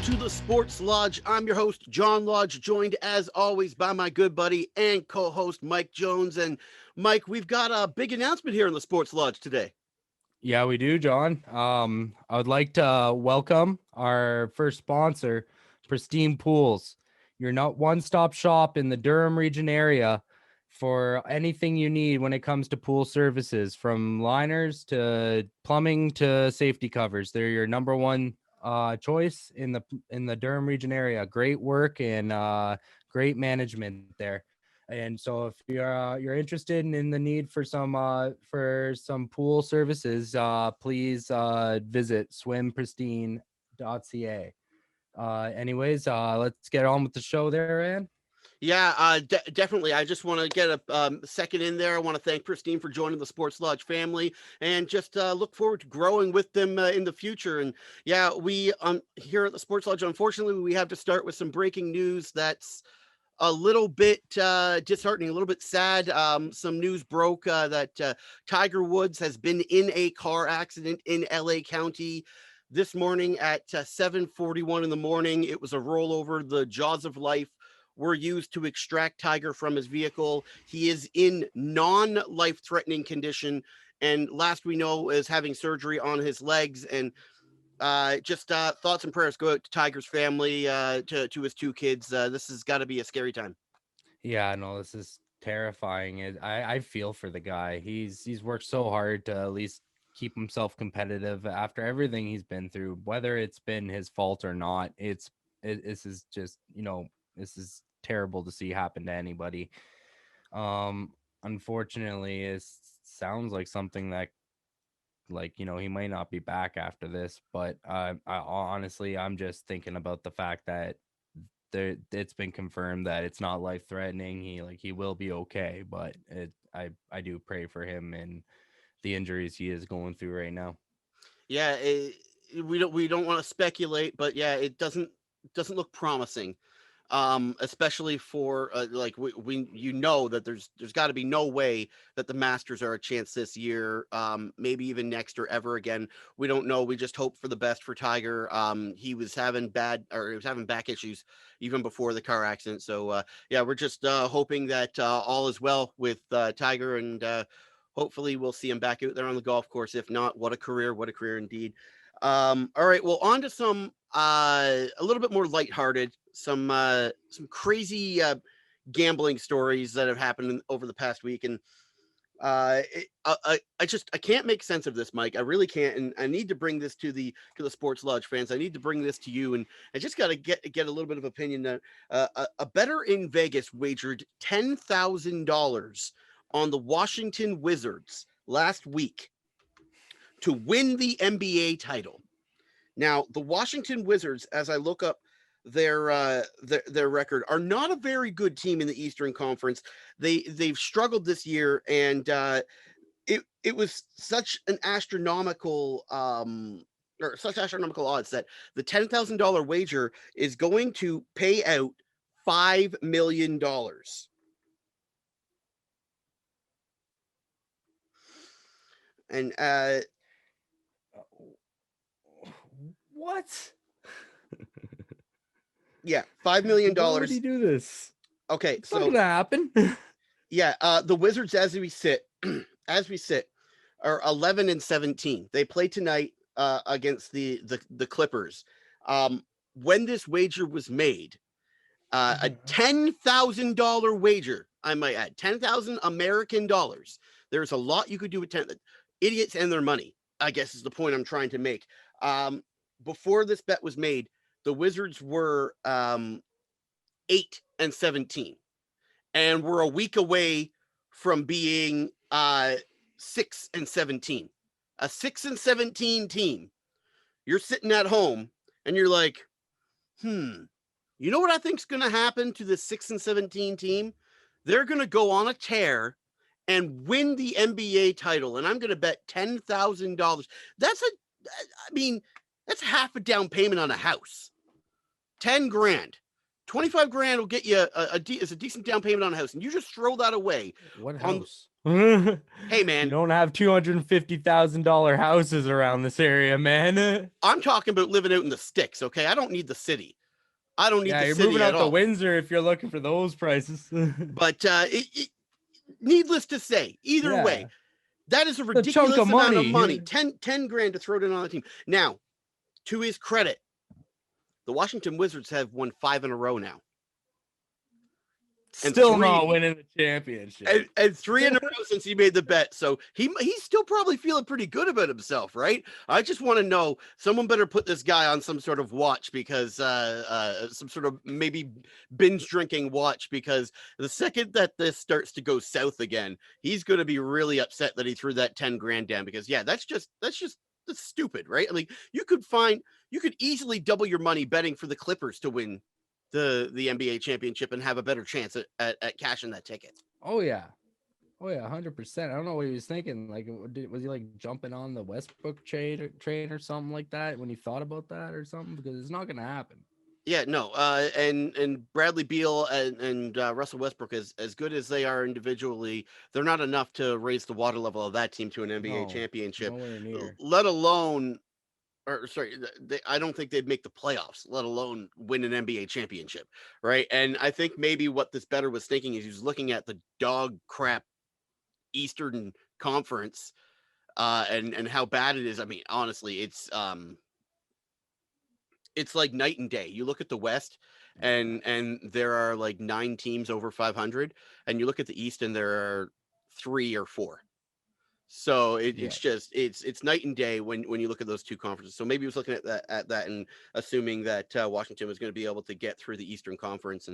to the Sports Lodge. I'm your host, John Lodge, joined as always by my good buddy and co-host, Mike Jones. And Mike, we've got a big announcement here in the Sports Lodge today. Yeah, we do, John. I would like to welcome our first sponsor, Pristine Pools. Your not one-stop shop in the Durham region area for anything you need when it comes to pool services, from liners to plumbing to safety covers. They're your number one choice in the Durham region area. Great work and great management there. And so if you're interested in the need for some pool services, please visit swimpristine.ca. Anyways, let's get on with the show there, Ann. Yeah, definitely. I just want to get a second in there. I want to thank Pristine for joining the Sports Lodge family and just look forward to growing with them in the future. And yeah, we here at the Sports Lodge, unfortunately, we have to start with some breaking news that's a little bit disheartening, a little bit sad. Some news broke that Tiger Woods has been in a car accident in LA County this morning at 7:41 in the morning. It was a rollover. The jaws of life were used to extract Tiger from his vehicle. He is in non-life-threatening condition, and last we know is having surgery on his legs. And just thoughts and prayers go out to Tiger's family, to his two kids. This has got to be a scary time. Yeah, no, this is terrifying. I feel for the guy. He's worked so hard to at least keep himself competitive after everything he's been through, whether it's been his fault or not. This is just, this is terrible to see happen to anybody. Unfortunately, it sounds like something that, like, he might not be back after this, but I'm just thinking about the fact that it's been confirmed that it's not life threatening. He will be okay, but I do pray for him and the injuries he is going through right now. Yeah, we don't want to speculate, but yeah, it doesn't look promising. Especially for like we that there's got to be no way that the Masters are a chance this year, maybe even next or ever again. We don't know. We just hope for the best for Tiger. He was having back issues even before the car accident. So yeah, we're just hoping that all is well with Tiger, and hopefully we'll see him back out there on the golf course. If not, what a career indeed. All right, well, on to some a little bit more lighthearted, some crazy gambling stories that have happened over the past week. And I can't make sense of this, Mike. I really can't, and I need to bring this to the Sports Lodge fans. I need to bring this to you, and I just got to get a little bit of opinion. That a bettor in Vegas wagered $10,000 on the Washington Wizards last week to win the NBA title. Now, the Washington Wizards, as I look up their record, are not a very good team in the Eastern Conference. They've struggled this year, and it was such an astronomical or such astronomical odds that the $10,000 wager is going to pay out $5 million. And What? yeah, $5 million. Why would he do this? Okay, It's not gonna happen. yeah, the Wizards, as we sit, are 11-17. They play tonight against the Clippers. When this wager was made, a $10,000 wager, I might add, 10,000 American dollars. There's a lot you could do with 10. Idiots and their money, I guess, is the point I'm trying to make. Before this bet was made, the Wizards were 8-17, and we're a week away from being 6-17. A 6-17 team. You're sitting at home and you're like, you know what I think's going to happen to the 6-17 team? They're going to go on a tear and win the NBA title, and I'm going to bet $10,000. That's half a down payment on a house. 10 grand. 25 grand will get you a decent down payment on a house, and you just throw that away. What house? Hey, You man, don't have $250,000 houses around this area, man. I'm talking about living out in the sticks, okay? I don't need the city. I don't need Yeah, the you're moving city at out to all. Windsor if you're looking for those prices. But needless to say, either way, Yeah, that is a the chunk of ridiculous amount of money. money. 10 grand to throw it in on the team. Now, to his credit, the Washington Wizards have won 5 in a row now. And Still not three winning the championship. and 3 in a row since he made the bet. So he's still probably feeling pretty good about himself, right? I just want to know, someone better put this guy on some sort of watch, because some sort of maybe binge drinking watch, because the second that this starts to go south again, he's going to be really upset that he threw that 10 grand down, because that's stupid, right? I mean, you could easily double your money betting for the Clippers to win the NBA championship and have a better chance at cashing that ticket. Oh yeah. Oh yeah, 100%. I don't know what he was thinking. Like, was he like jumping on the Westbrook train or something like that when he thought about that or something? Because it's not gonna happen. Yeah, no, and Bradley Beal and Russell Westbrook, as good as they are individually, they're not enough to raise the water level of that team to an NBA No, championship. nowhere near. Let alone, or sorry, I don't think they'd make the playoffs, let alone win an NBA championship, right? And I think maybe what this better was thinking is he was looking at the dog crap Eastern Conference, and how bad it is. I mean, honestly, it's like night and day. You look at the West, and there are like 9 teams over 500, and you look at the East, and there are 3 or 4. So Yeah. it's just it's night and day when you look at those two conferences. So maybe he was looking at that and assuming that Washington was going to be able to get through the Eastern Conference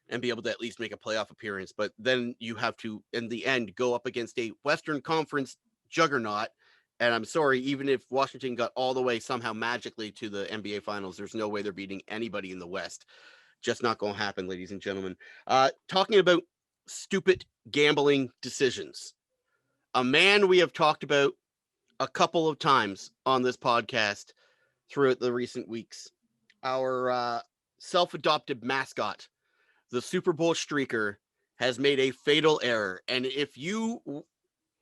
and be able to at least make a playoff appearance. But then you have to, in the end, go up against a Western Conference juggernaut. And I'm sorry, even if Washington got all the way somehow magically to the NBA Finals, there's no way they're beating anybody in the West. Just not going to happen, ladies and gentlemen. Talking about stupid gambling decisions, a man we have talked about a couple of times on this podcast throughout the recent weeks, our self-adopted mascot, the Super Bowl streaker, has made a fatal error. And if you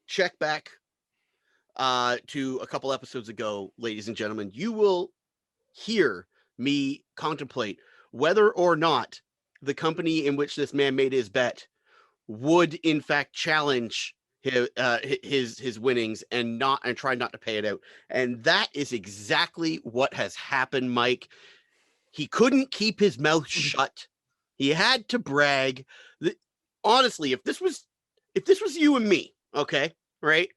check back to a couple episodes ago, ladies and gentlemen, you will hear me contemplate whether or not the company in which this man made his bet would in fact challenge his winnings and try not to pay it out. And that is exactly what has happened, Mike. He couldn't keep his mouth shut. He had to brag. Honestly, if this was you and me, okay, right?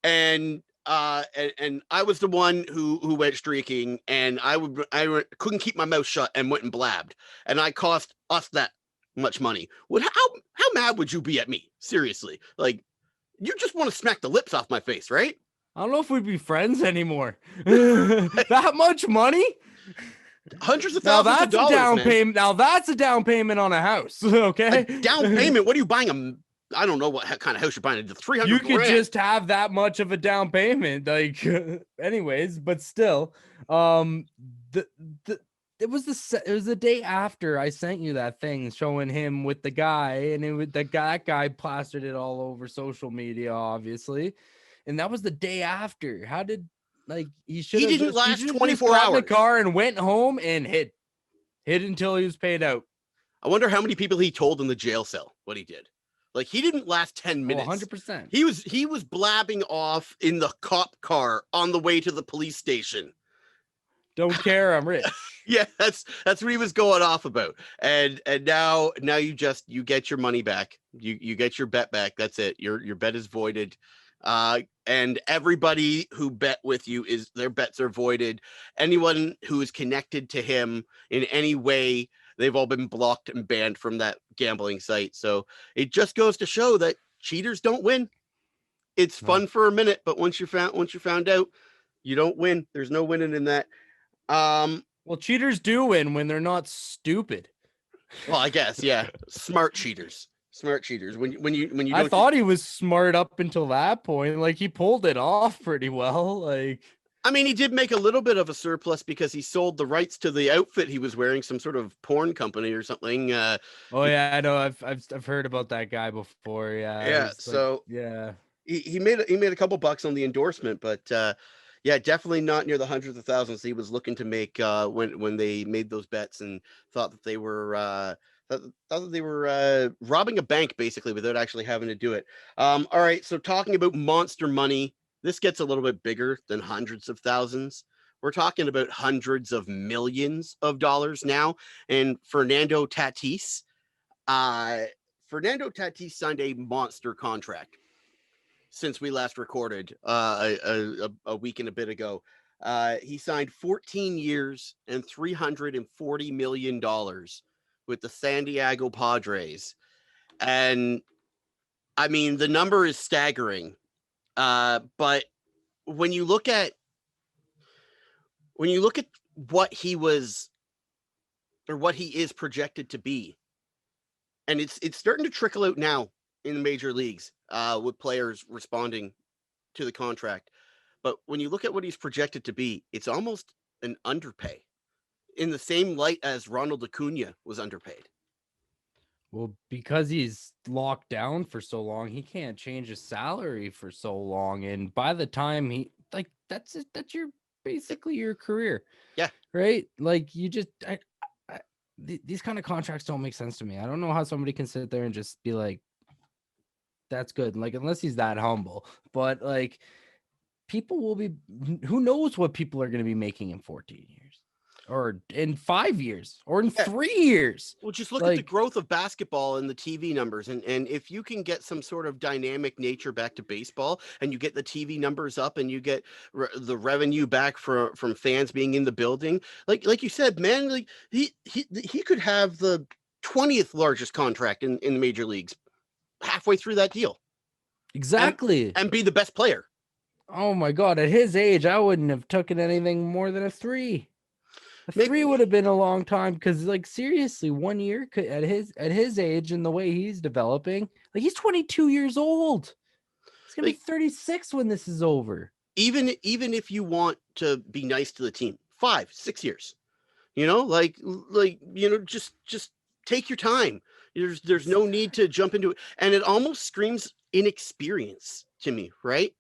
And I was the one who went streaking, and I couldn't keep my mouth shut and went and blabbed, and I cost us that much money. How mad would you be at me? Seriously, like, you just want to smack the lips off my face, right? I don't know if we'd be friends anymore. That much money? Hundreds of Now thousands of that's a dollars, down man. payment. Now that's a down payment on a house. Okay. A down payment. What are you buying? I don't know what kind of house you're buying. 300 You could grand. just have that much of a down payment, like, anyways. But still, the it was the day after I sent you that thing showing him with the guy, and that guy plastered it all over social media, obviously, and that was the day after. How did, like, he didn't last 24 got in the hours. car and went home and hid until he was paid out. I wonder how many people he told in the jail cell what he did. Like, he didn't last 10 minutes. 100%. He was blabbing off in the cop car on the way to the police station. Don't care, I'm rich. Yeah, that's what he was going off about. And now you get your money back. You get your bet back. That's it. Your bet is voided. And everybody who bet with you, their bets are voided. Anyone who is connected to him in any way, they've all been blocked and banned from that gambling site. So it just goes to show that cheaters don't win. It's fun for a minute, but once you're found out, you don't win. There's no winning in that. Well, cheaters do win when they're not stupid. Well, I guess, yeah. Smart cheaters. When you I thought he was smart up until that point. Like, he pulled it off pretty well. Like, I mean, he did make a little bit of a surplus because he sold the rights to the outfit he was wearing, some sort of porn company or something. Oh yeah, I know. I've heard about that guy before. Yeah, Yeah, he's like, so yeah. he made a couple bucks on the endorsement, but yeah, definitely not near the hundreds of thousands he was looking to make when they made those bets and thought that they were thought that they were robbing a bank basically without actually having to do it. All right, so talking about monster money, this gets a little bit bigger than hundreds of thousands. We're talking about hundreds of millions of dollars now, and uh, Fernando Tatis signed a monster contract since we last recorded a week and a bit ago. He signed 14 years and $340 million with the San Diego Padres. And I mean, the number is staggering. But when you look at what he was or what he is projected to be, and it's starting to trickle out now in the major leagues with players responding to the contract. But when you look at what he's projected to be, it's almost an underpay in the same light as Ronald Acuna was underpaid. Well, because he's locked down for so long, he can't change his salary for so long. And by the time he like that's it, that's your basically your career. Yeah. Right? Like you just these kind of contracts don't make sense to me. I don't know how somebody can sit there and just be like, that's good. Like, unless he's that humble. But like people will be who knows what people are going to be making in 14 years or in 5 years or in Yeah. 3 years. Well, just look at the Like, growth of basketball and the TV numbers. And if you can get some sort of dynamic nature back to baseball and you get the TV numbers up and you get the revenue back from fans being in the building, like you said, man, like he could have the 20th largest contract in the major leagues halfway through that deal exactly. and be the best player. Oh my God. At his age, I wouldn't have taken anything more than a 3. A Maybe 3 would have been a long time because, like, seriously, 1 year could at his age and the way he's developing, like he's 22 years old. He's gonna be like 36 when this is over. even if you want to be nice to the team, 5-6 years, just take your time. There's no need to jump into it, and it almost screams inexperience to me, right?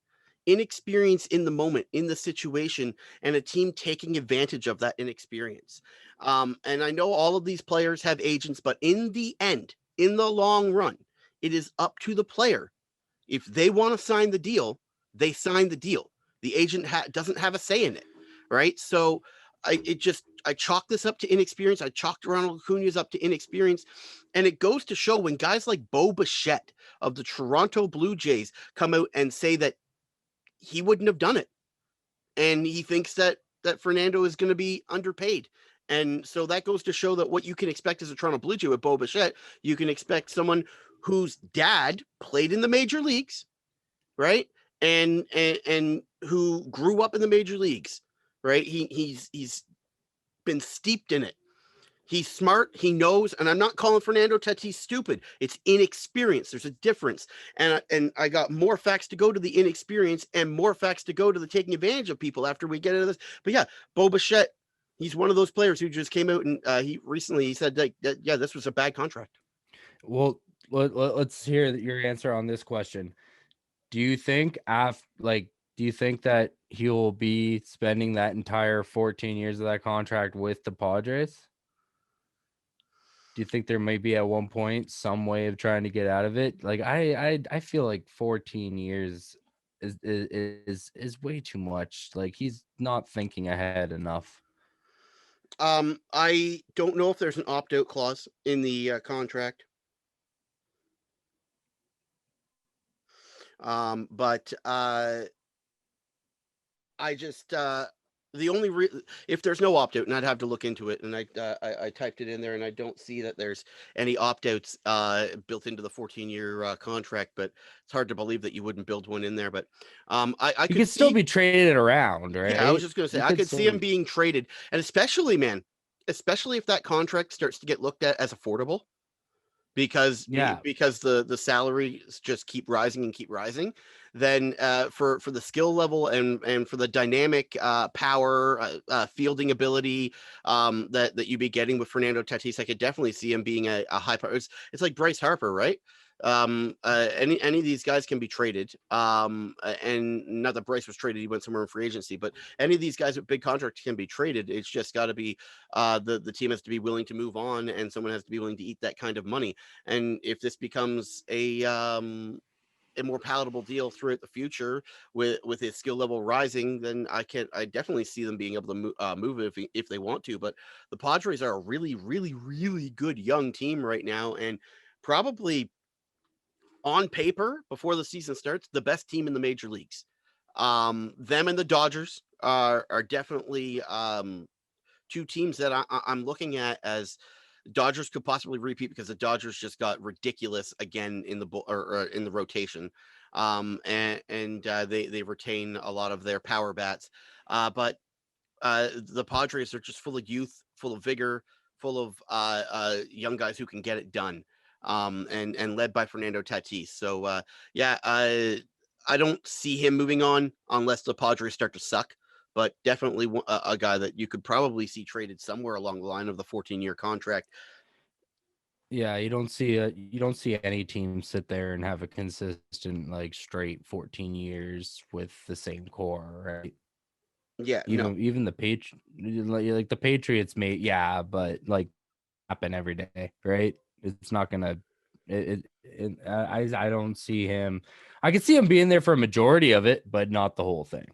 Inexperience in the moment, in the situation, and a team taking advantage of that inexperience. And I know all of these players have agents, but in the end, in the long run, it is up to the player. If they want to sign the deal, they sign the deal. The agent doesn't have a say in it, right? So I chalk this up to inexperience. I chalked Ronald Acuna's up to inexperience, and it goes to show when guys like Bo Bichette of the Toronto Blue Jays come out and say that he wouldn't have done it, and he thinks that Fernando is going to be underpaid. And so that goes to show that what you can expect as a Toronto Blue Jay with Bo Bichette, you can expect someone whose dad played in the major leagues, right? And who grew up in the major leagues, right? He's been steeped in it. He's smart. He knows, and I'm not calling Fernando Tatis stupid. It's inexperience. There's a difference, and I got more facts to go to the inexperience and more facts to go to the taking advantage of people after we get into this. But yeah, Bo Bichette, he's one of those players who just came out and he said like yeah, this was a bad contract. Well, let's hear your answer on this question. Do you think do you think that he'll be spending that entire 14 years of that contract with the Padres? Do you think there may be at one point some way of trying to get out of it? Like I feel like 14 years is way too much. Like he's not thinking ahead enough. I don't know if there's an opt-out clause in the contract. But I just the only if there's no opt out, and I'd have to look into it, and I typed it in there, and I don't see that there's any opt outs built into the 14-year contract, but it's hard to believe that you wouldn't build one in there. But I He could could still see, be traded around, right? yeah, I was just gonna say He I could see him still being traded, and especially man, especially if that contract starts to get looked at as affordable. Yeah. because the salaries just keep rising and keep rising. Then for the skill level and for the dynamic power, fielding ability that you'd be getting with Fernando Tatis, I could definitely see him being a high power. It's like Bryce Harper, right? Any of these guys can be traded. And not that Bryce was traded, he went somewhere in free agency, but any of these guys with big contracts can be traded. It's just got to be the team has to be willing to move on, and someone has to be willing to eat that kind of money. And if this becomes a more palatable deal throughout the future with his skill level rising, then I definitely see them being able to move if they want to. But the Padres are a really, really, really good young team right now, and probably on paper before the season starts, the best team in the major leagues. Them and the Dodgers are definitely two teams that I'm looking at as Dodgers could possibly repeat because the Dodgers just got ridiculous again in the or in the rotation, and they retain a lot of their power bats, but the Padres are just full of youth, full of vigor, full of young guys who can get it done, and led by Fernando Tatis. So yeah, I don't see him moving on unless the Padres start to suck. But definitely a guy that you could probably see traded somewhere along the line of the 14-year contract. Yeah, you don't see any team sit there and have a consistent like straight 14 years with the same core, right? Yeah, no, Even the like the Patriots made, yeah, but like happen every day, right? It's not gonna. I don't see him. I could see him being there for a majority of it, but not the whole thing.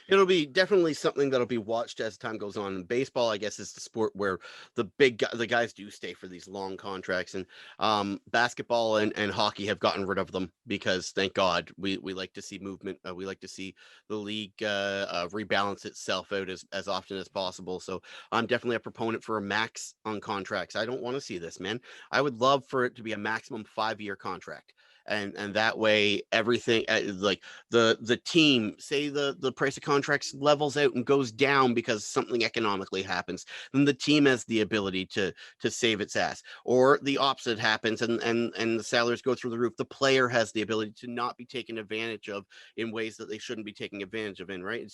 it'll be definitely something that'll be watched as time goes on. And baseball, I guess, is the sport where the guys do stay for these long contracts. And basketball and hockey have gotten rid of them because, thank God, we like to see movement. We like to see the league rebalance itself out as often as possible. So I'm definitely a proponent for a max on contracts. I don't want to see this, man. I would love for it to be a maximum 5-year contract. And that way everything like the team, say the price of contracts levels out and goes down because something economically happens, then the team has the ability to save its ass. Or the opposite happens and the salaries go through the roof, the player has the ability to not be taken advantage of in ways that they shouldn't be taking advantage of in, right?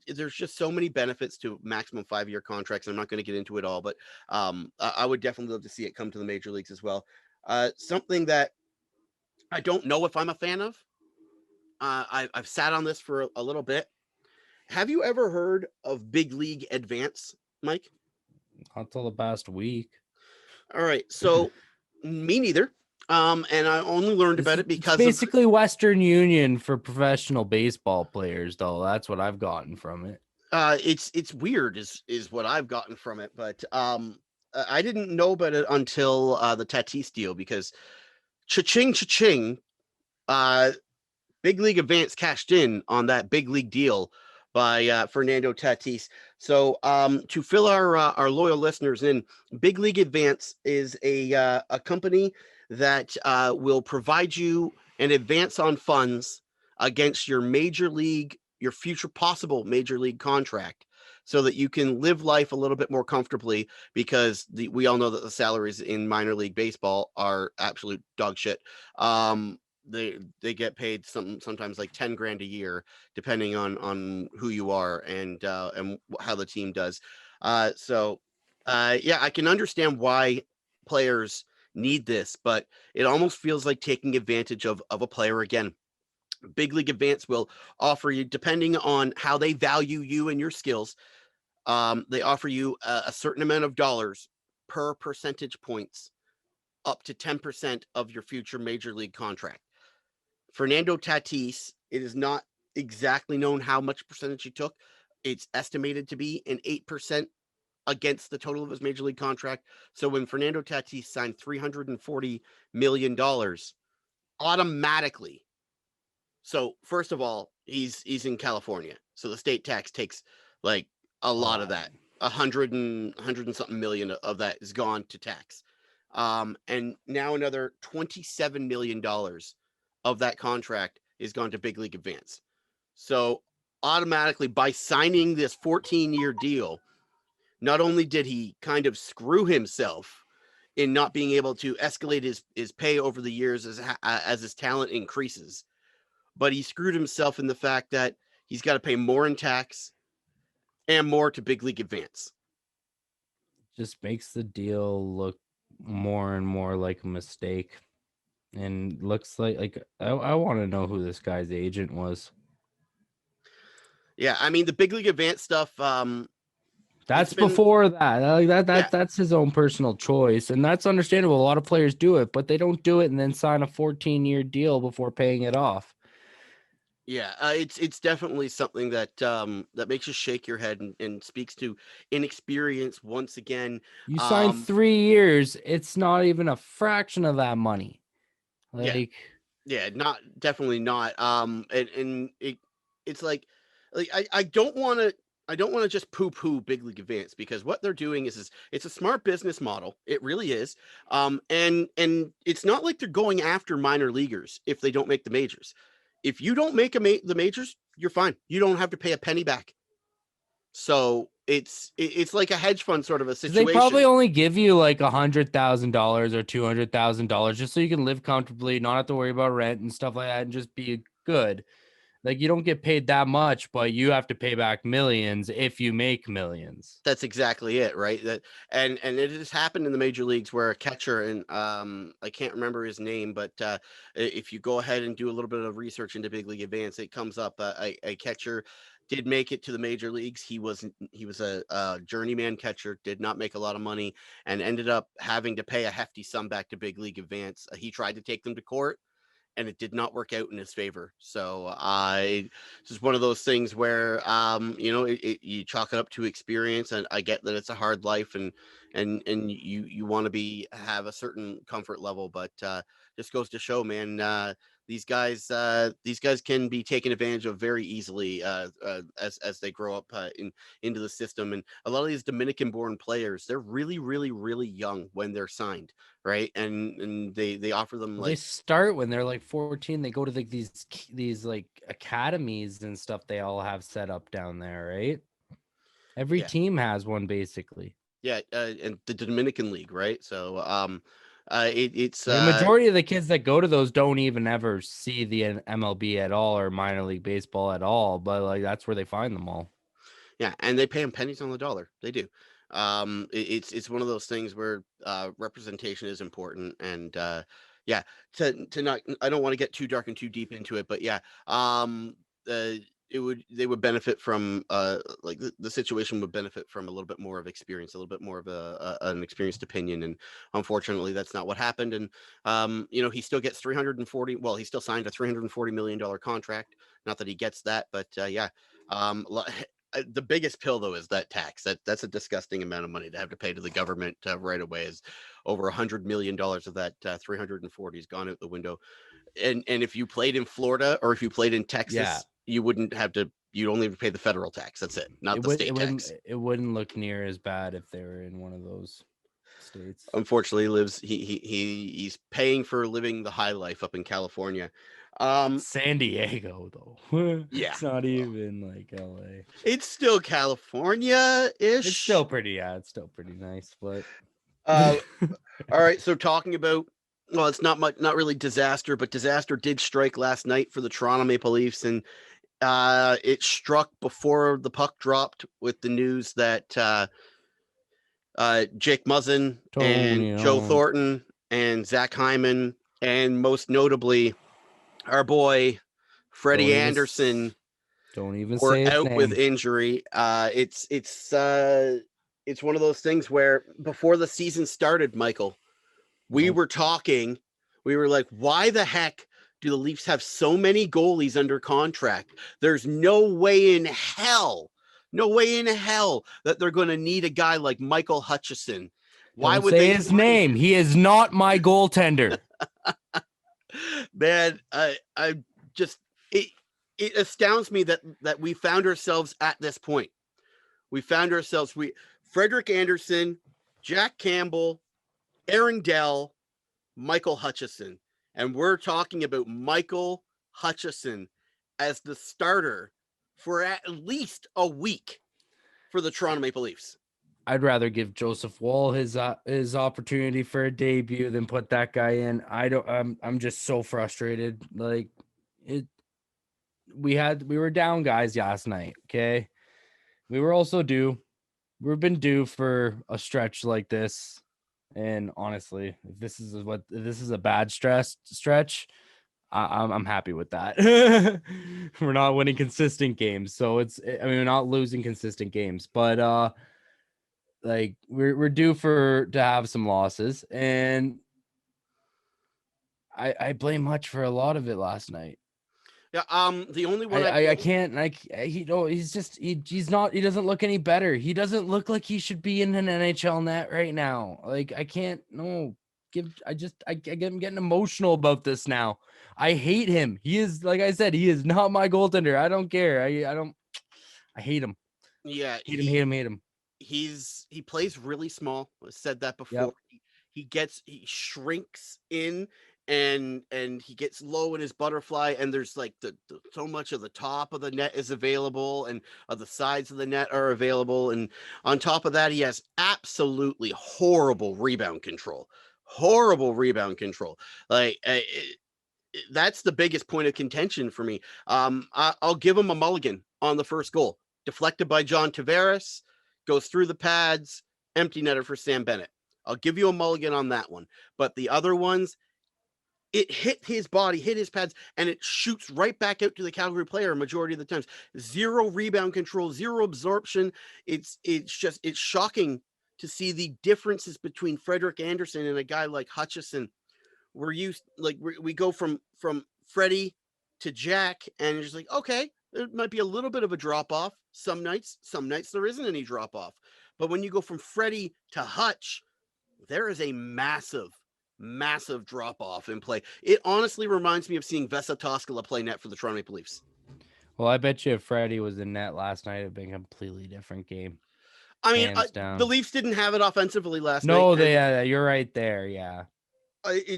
There's just so many benefits to maximum 5-year contracts. I'm not going to get into it all, but I would definitely love to see it come to the major leagues as well. Something that I don't know if I'm a fan of. I've sat on this for a little bit. Have you ever heard of Big League Advance, Mike? Not till the past week. All right, so me neither. And I only learned about it It's because of basically Western Union for professional baseball players, though. That's what I've gotten from it. it's weird is what I've gotten from it, but I didn't know about it until the Tatis deal because cha-ching cha-ching, uh, Big League Advance cashed in on that big league deal by Fernando Tatis. So to fill our loyal listeners in, Big League Advance is a company that will provide you an advance on funds against your future possible major league contract, so that you can live life a little bit more comfortably because we all know that the salaries in minor league baseball are absolute dog shit. They get paid sometimes like 10 grand a year depending on who you are and how the team does. So yeah, I can understand why players need this, but it almost feels like taking advantage of a player again. Big League Advance will offer you, depending on how they value you and your skills, they offer you a certain amount of dollars per percentage points, up to 10% of your future major league contract. Fernando Tatis, it is not exactly known how much percentage he took. It's estimated to be an 8% against the total of his major league contract. So when Fernando Tatis signed $340 million, automatically. So first of all, he's in California, so the state tax takes like a A lot of lot. that. A hundred and something million of that is gone to tax. And now another $27 million of that contract is gone to Big League Advance. So automatically, by signing this 14-year deal, not only did he kind of screw himself in not being able to escalate his pay over the years as his talent increases. But he screwed himself in the fact that he's got to pay more in tax and more to big league advance. Just makes the deal look more and more like a mistake. And looks like I want to know who this guy's agent was. Yeah, I mean the big league advance stuff. That's been before that. yeah, That's his own personal choice, and that's understandable. A lot of players do it, but they don't do it and then sign a 14-year deal before paying it off. yeah. It's definitely something that that makes you shake your head and speaks to inexperience once again. You sign Um, 3 years, it's not even a fraction of that money. yeah, Like, yeah, not definitely not. And it's like I don't want to. I don't want to just poo-poo big league advance because what they're doing is it's a smart business model. It really is. And it's not like they're going after minor leaguers if they don't make the majors. If you don't make the majors, you're fine. You don't have to pay a penny back. So it's like a hedge fund sort of a they probably situation. only give you like $100,000 or $200,000 just so you can live comfortably, not have to worry about rent and stuff like that, and just be good. Like, you don't get paid that much, but you have to pay back millions if you make millions. That's exactly it, right? That and it has happened in the major leagues where a catcher and I can't remember his name, but if you go ahead and do a little bit of research into big league advance, it comes up a catcher did make it to the major leagues. He was a journeyman catcher, did not make a lot of money, and ended up having to pay a hefty sum back to big league advance. He tried to take them to court and it did not work out in his favor. So it's just one of those things where you chalk it up to experience, and I get that it's a hard life, and you want to have a certain comfort level, but just goes to show, man. These guys can be taken advantage of very easily as they grow up into the system. And a lot of these Dominican-born players, they're really, really, really young when they're signed, right? And they offer them Well, they like start when they're like 14. They go to these like academies and stuff they all have set up down there, right? Every yeah, team has one basically. yeah, and the Dominican League, right? So it's The majority of the kids that go to those don't even ever see the MLB at all or minor league baseball at all, but like that's where they find them all. yeah, and they pay them pennies on the dollar. They do. It's one of those things where representation is important, and yeah, to not. I don't want to get too dark and too deep into it, but yeah, uh, they would benefit from like the situation would benefit from a little bit more of experience, a little bit more of an experienced opinion, and unfortunately, that's not what happened. And he still gets 340. Well, he still signed a $340 million contract. Not that he gets that, but yeah. Um, the biggest pill though is that tax. That's a disgusting amount of money to have to pay to the government right away. Is over $100 million of that 340 has gone out the window. And if you played in Florida or if you played in Yeah, Texas, you wouldn't have to. You'd only pay the federal tax. That's it, not the state tax. it wouldn't look near as bad if they were in one of those states. Unfortunately, he's paying for living the high life up in California. San Diego though. Yeah, It's not well, even like LA. it's still California It's ish. still pretty, yeah, it's still pretty nice, but Uh, All right, so talking about well, it's not much, not really disaster, but disaster did strike last night for the Toronto Maple Leafs, and it struck before the puck dropped with the news that Jake Muzzin and Tony, Joe Thornton and Zach Hyman, and most notably our boy don't Freddie even Anderson don't even were say his out with name. injury. It's one of those things where before the season started, Michael, we Nope. were talking, we were like, why the heck do the Leafs have so many goalies under contract? There's no way in hell that they're going to need a guy like Michael Hutchison. Why Don't would say they his sign name. him? He is not my goaltender. Man, I just it astounds me that we found ourselves at this point. We found ourselves Frederick Anderson, Jack Campbell, Aaron Dell, Michael Hutchison. And we're talking about Michael Hutchison as the starter for at least a week for the Toronto Maple Leafs. I'd rather give Joseph Wall his opportunity for a debut than put that guy in. I'm just so frustrated. Like it we were down guys last night, okay? We were also due. We've been due for a stretch like this. And honestly, if this is a bad stretch, I'm happy with that. We're not winning consistent games, so we're not losing consistent games, but like we're due to have some losses, and I blame Hutch for a lot of it last night. Yeah. The only one I I blame. can't like he's not, he doesn't look any better. He doesn't look like he should be in an NHL net right now. Like I can't no give I get, I'm getting emotional about this now. I hate him. He is, like I said, he is not my goaltender. I don't care. I don't I hate him. Yeah, Hate him. he plays really small. I said that before. Yep. He shrinks in, and he gets low in his butterfly, and there's like so much of the top of the net is available, and the sides of the net are available, and on top of that he has absolutely horrible rebound control. Horrible rebound control. Like that's the biggest point of contention for me. I'll give him a mulligan on the first goal. Deflected by John Tavares, goes through the pads, empty netter for Sam Bennett. I'll give you a mulligan on that one. But the other ones, it hit his body, hit his pads, and it shoots right back out to the Calgary player majority of the times. Zero rebound control, zero absorption. It's shocking to see the differences between Frederik Andersen and a guy like Hutchison. We're used, like we go from Freddie to Jack, and it's just like, okay, there might be a little bit of a drop off some nights. Some nights there isn't any drop off. But when you go from Freddie to Hutch, there is a massive drop off in play. It honestly reminds me of seeing Vesa Toskala play net for the Toronto Maple Leafs. Well, I bet you if Freddie was in net last night, it'd been a completely different game. I mean, Hands the down. Leafs didn't have it offensively last night. No, And you're right there. Yeah.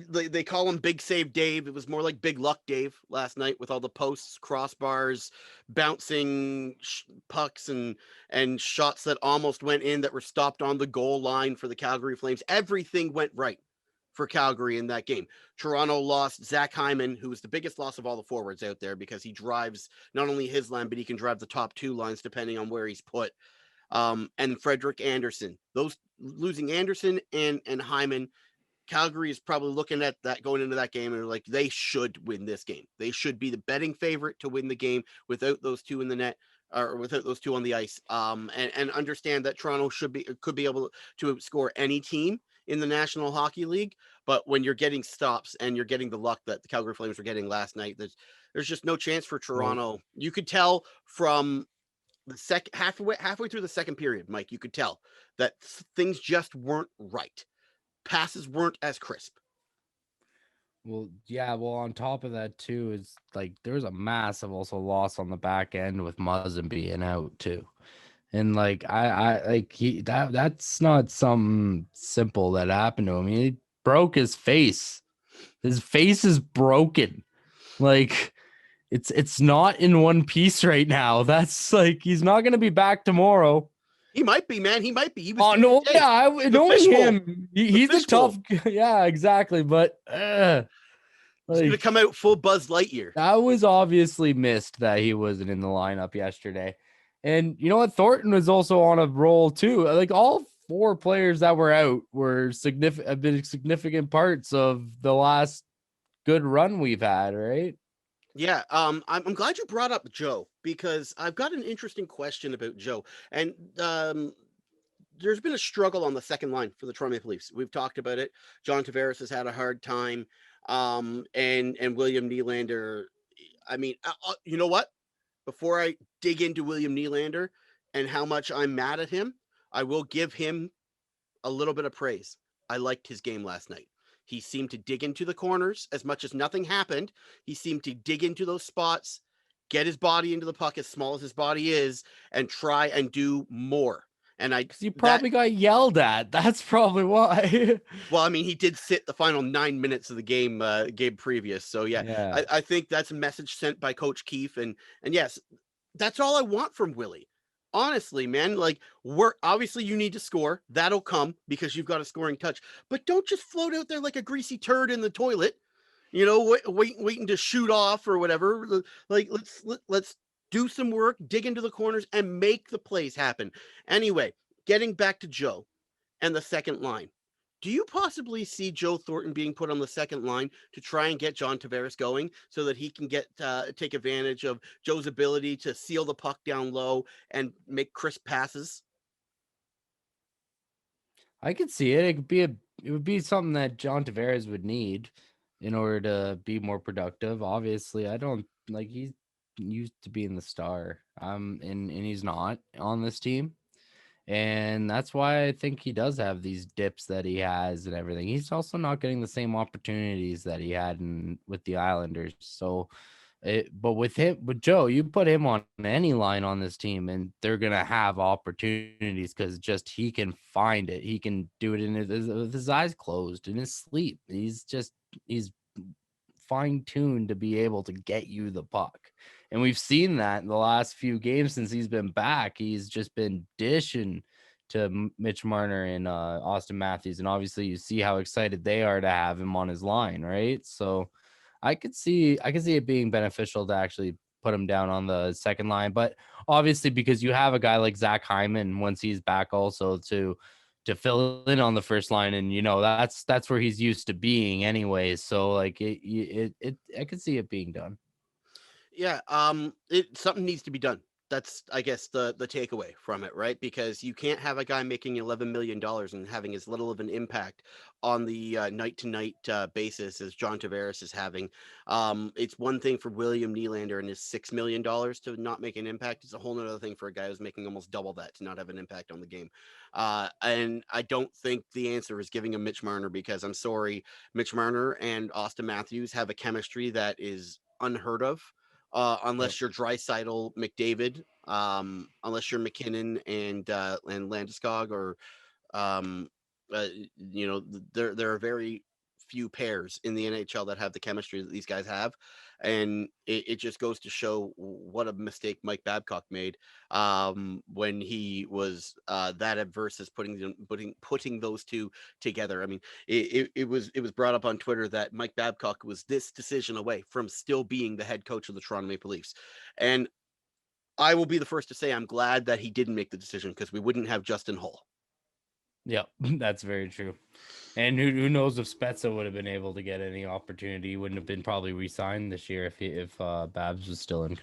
they call him Big Save Dave. It was more like Big Luck Dave last night with all the posts, crossbars, bouncing pucks, and shots that almost went in that were stopped on the goal line for the Calgary Flames. Everything went right for Calgary in that game. Toronto lost Zach Hyman, who was the biggest loss of all the forwards out there because he drives not only his line, but he can drive the top two lines depending on where he's put. And Frederik Andersen. Those losing Andersen and Hyman, Calgary is probably looking at that going into that game and they're like, they should win this game. They should be the betting favorite to win the game without those two in the net or without those two on the ice. And understand that Toronto could be able to score any team in the National Hockey League. But when you're getting stops and you're getting the luck that the Calgary Flames were getting last night, there's just no chance for Toronto. Well, you could tell from the halfway through the second period, Mike, you could tell that things just weren't right. Passes weren't as crisp. Well, yeah. Well, on top of that too, is like there's a massive also loss on the back end with Muzzin being out too, and like I like that's not something simple that happened to him. He broke his face. His face is broken. Like it's not in one piece right now. That's like he's not gonna be back tomorrow. He might be, man. He might be. He was. Oh no, today. yeah, knowing him, he's a tough. Fishbowl. Yeah, exactly. But He's gonna come out full Buzz Lightyear. that was obviously missed that he wasn't in the lineup yesterday. And you know what? Thornton was also on a roll too. Like all four players that were out were have been significant parts of the last good run we've had, right? Yeah. I'm glad you brought up Joe because I've got an interesting question about Joe. And there's been a struggle on the second line for the Toronto Maple Leafs. We've talked about it. John Tavares has had a hard time. And William Nylander. I mean, you know what? Before I dig into William Nylander and how much I'm mad at him, I will give him a little bit of praise. I liked his game last night. He seemed to dig into the corners as much as nothing happened. He seemed to dig into those spots, get his body into the puck as small as his body is, and try and do more. And you probably got yelled at. That's probably why. Well, I mean, he did sit the final 9 minutes of the game previous. So yeah. I think that's a message sent by Coach Keefe. And yes, that's all I want from Willie. honestly, man, like we're obviously you need to score. That'll come because you've got a scoring touch. But don't just float out there like a greasy turd in the toilet. Waiting to shoot off or whatever. Like let's do some work, dig into the corners, and make the plays happen. Anyway, getting back to Joe and the second line. Do you possibly see Joe Thornton being put on the second line to try and get John Tavares going so that he can take advantage of Joe's ability to seal the puck down low and make crisp passes? I could see it. It would be something that John Tavares would need in order to be more productive. Obviously, I don't like he's used to being the star. And he's not on this team. And that's why I think he does have these dips that he has and everything. He's also not getting the same opportunities that he had with the Islanders. So but with Joe, you put him on any line on this team, and they're gonna have opportunities because just he can find it. He can do it with his eyes closed in his sleep. He's fine tuned to be able to get you the puck, and we've seen that in the last few games since he's been back. He's just been dishing to Mitch Marner and Austin Matthews, and obviously you see how excited they are to have him on his line, right? So I could see it being beneficial to actually put him down on the second line, but obviously because you have a guy like Zach Hyman once he's back also to fill in on the first line, and that's where he's used to being anyways. So like I could see it being done. Yeah, it something needs to be done. That's, I guess, the takeaway from it, right? Because you can't have a guy making $11 million and having as little of an impact on the night to night basis as John Tavares is having. It's one thing for William Nylander and his $6 million to not make an impact. It's a whole other thing for a guy who's making almost double that to not have an impact on the game. And I don't think the answer is giving him Mitch Marner, because I'm sorry, Mitch Marner and Austin Matthews have a chemistry that is unheard of, Yep. unless you're Draisaitl, McDavid, unless you're McKinnon and Landeskog, or um, uh, there are very few pairs in the NHL that have the chemistry that these guys have, and it just goes to show what a mistake Mike Babcock made when he was that adverse as putting those two together. I mean, it was brought up on Twitter that Mike Babcock was this decision away from still being the head coach of the Toronto Maple Leafs, and I will be the first to say I'm glad that he didn't make the decision, because we wouldn't have Justin Hull. Yep, that's very true. And who knows if Spezza would have been able to get any opportunity? He wouldn't have been probably re-signed this year if Babs was still in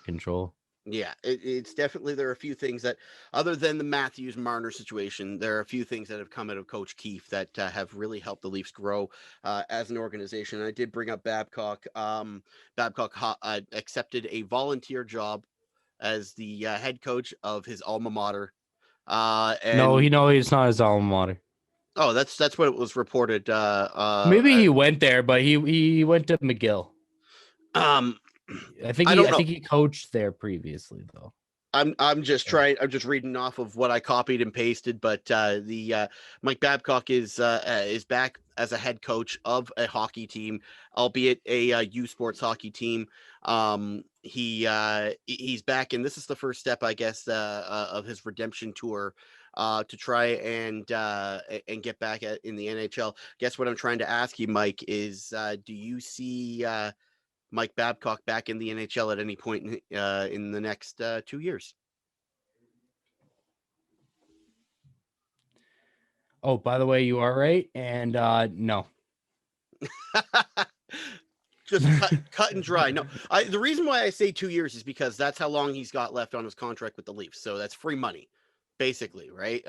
control. Yeah, it's definitely, there are a few things that, other than the Matthews Marner situation, there are a few things that have come out of Coach Keefe that have really helped the Leafs grow as an organization. And I did bring up Babcock. Babcock accepted a volunteer job as the head coach of his alma mater. And He's not his alma mater. oh, that's what it was reported. Maybe he went there, but he went to McGill. Um, I don't know. think he coached there previously though. I'm just trying. I'm just reading off of what I copied and pasted. But the Mike Babcock is back as a head coach of a hockey team, albeit a U Sports hockey team. He's back, and this is the first step, I guess, of his redemption tour, to try and get back in the NHL. Guess what I'm trying to ask you, Mike, is do you see Mike Babcock back in the NHL at any point in the next 2 years? Oh, by the way, you are right. And no. Just cut and dry. No, the reason why I say 2 years is because that's how long he's got left on his contract with the Leafs. So that's free money, basically, right?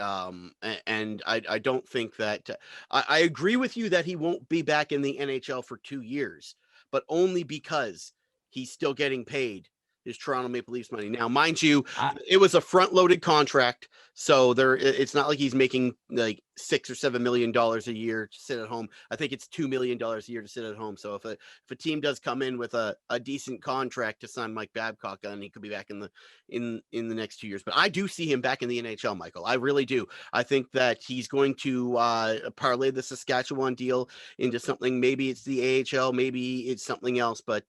And I don't think that I agree with you that he won't be back in the NHL for 2 years, but only because he's still getting paid his Toronto Maple Leafs money. Now, mind you, I, it was a front-loaded contract, so it's not like he's making like $6 or $7 million a year to sit at home. I think it's $2 million a year to sit at home. So if a team does come in with a decent contract to sign Mike Babcock, then he could be back in the next 2 years. But I do see him back in the NHL, Michael. I really do. I think that he's going to parlay the Saskatchewan deal into something. Maybe it's the AHL, maybe it's something else, but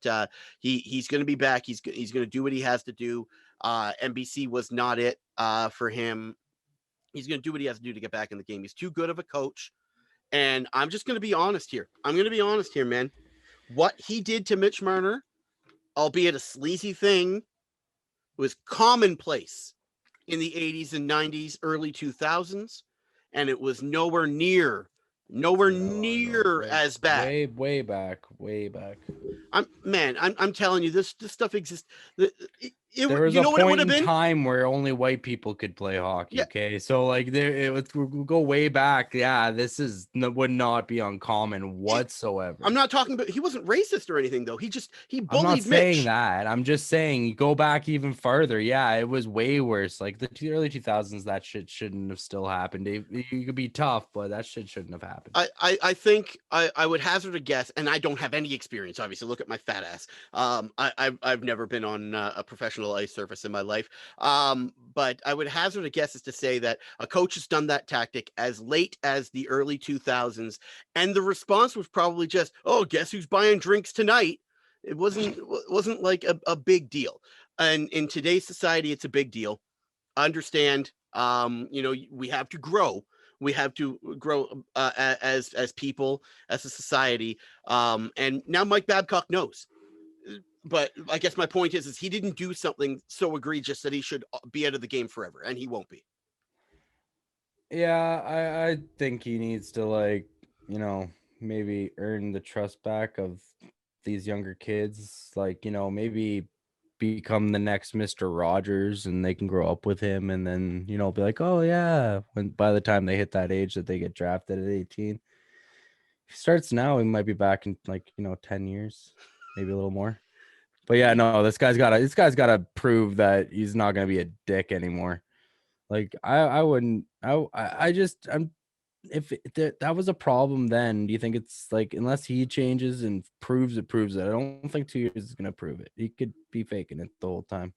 he's going to be back. He's going to do what he has to do. NBC was not it for him. He's going to do what he has to do to get back in the game. He's too good of a coach. And I'm just going to be honest here. I'm going to be honest here, man. What he did to Mitch Marner, albeit a sleazy thing, was commonplace in the 80s and 90s, early 2000s. And it was nowhere near as bad. Way back. I'm telling you, this stuff exists. There was you a know what it would point have in been? time where only white people could play hockey. Yeah. Okay, so like we'll go way back. Yeah, this would not be uncommon whatsoever. I'm not talking about, he wasn't racist or anything though. He bullied I'm not Mitch. saying that. I'm just saying go back even farther. Yeah, it was way worse. Like the early 2000s, that shit shouldn't have still happened. You could be tough, but that shit shouldn't have happened. I think I would hazard a guess, and I don't have any experience. Obviously, look at my fat ass. I've never been on a professional ice surface in my life. But I would hazard a guess as to say that a coach has done that tactic as late as the early 2000s, and the response was probably just, "Oh, guess who's buying drinks tonight?" It wasn't like a big deal. And in today's society, it's a big deal. Understand, we have to grow. We have to grow as people, as a society. And now Mike Babcock knows. But I guess my point is he didn't do something so egregious that he should be out of the game forever, and he won't be. Yeah, I think he needs to maybe earn the trust back of these younger kids. Maybe become the next Mr. Rogers and they can grow up with him and then, be like, oh yeah, when by the time they hit that age that they get drafted at 18. If he starts now, he might be back in 10 years, maybe a little more. But yeah, no, this guy's gotta prove that he's not gonna be a dick anymore. Like I wouldn't. If that was a problem then, do you think it's like, unless he changes and proves it, I don't think 2 years is gonna prove it. He could be faking it the whole time.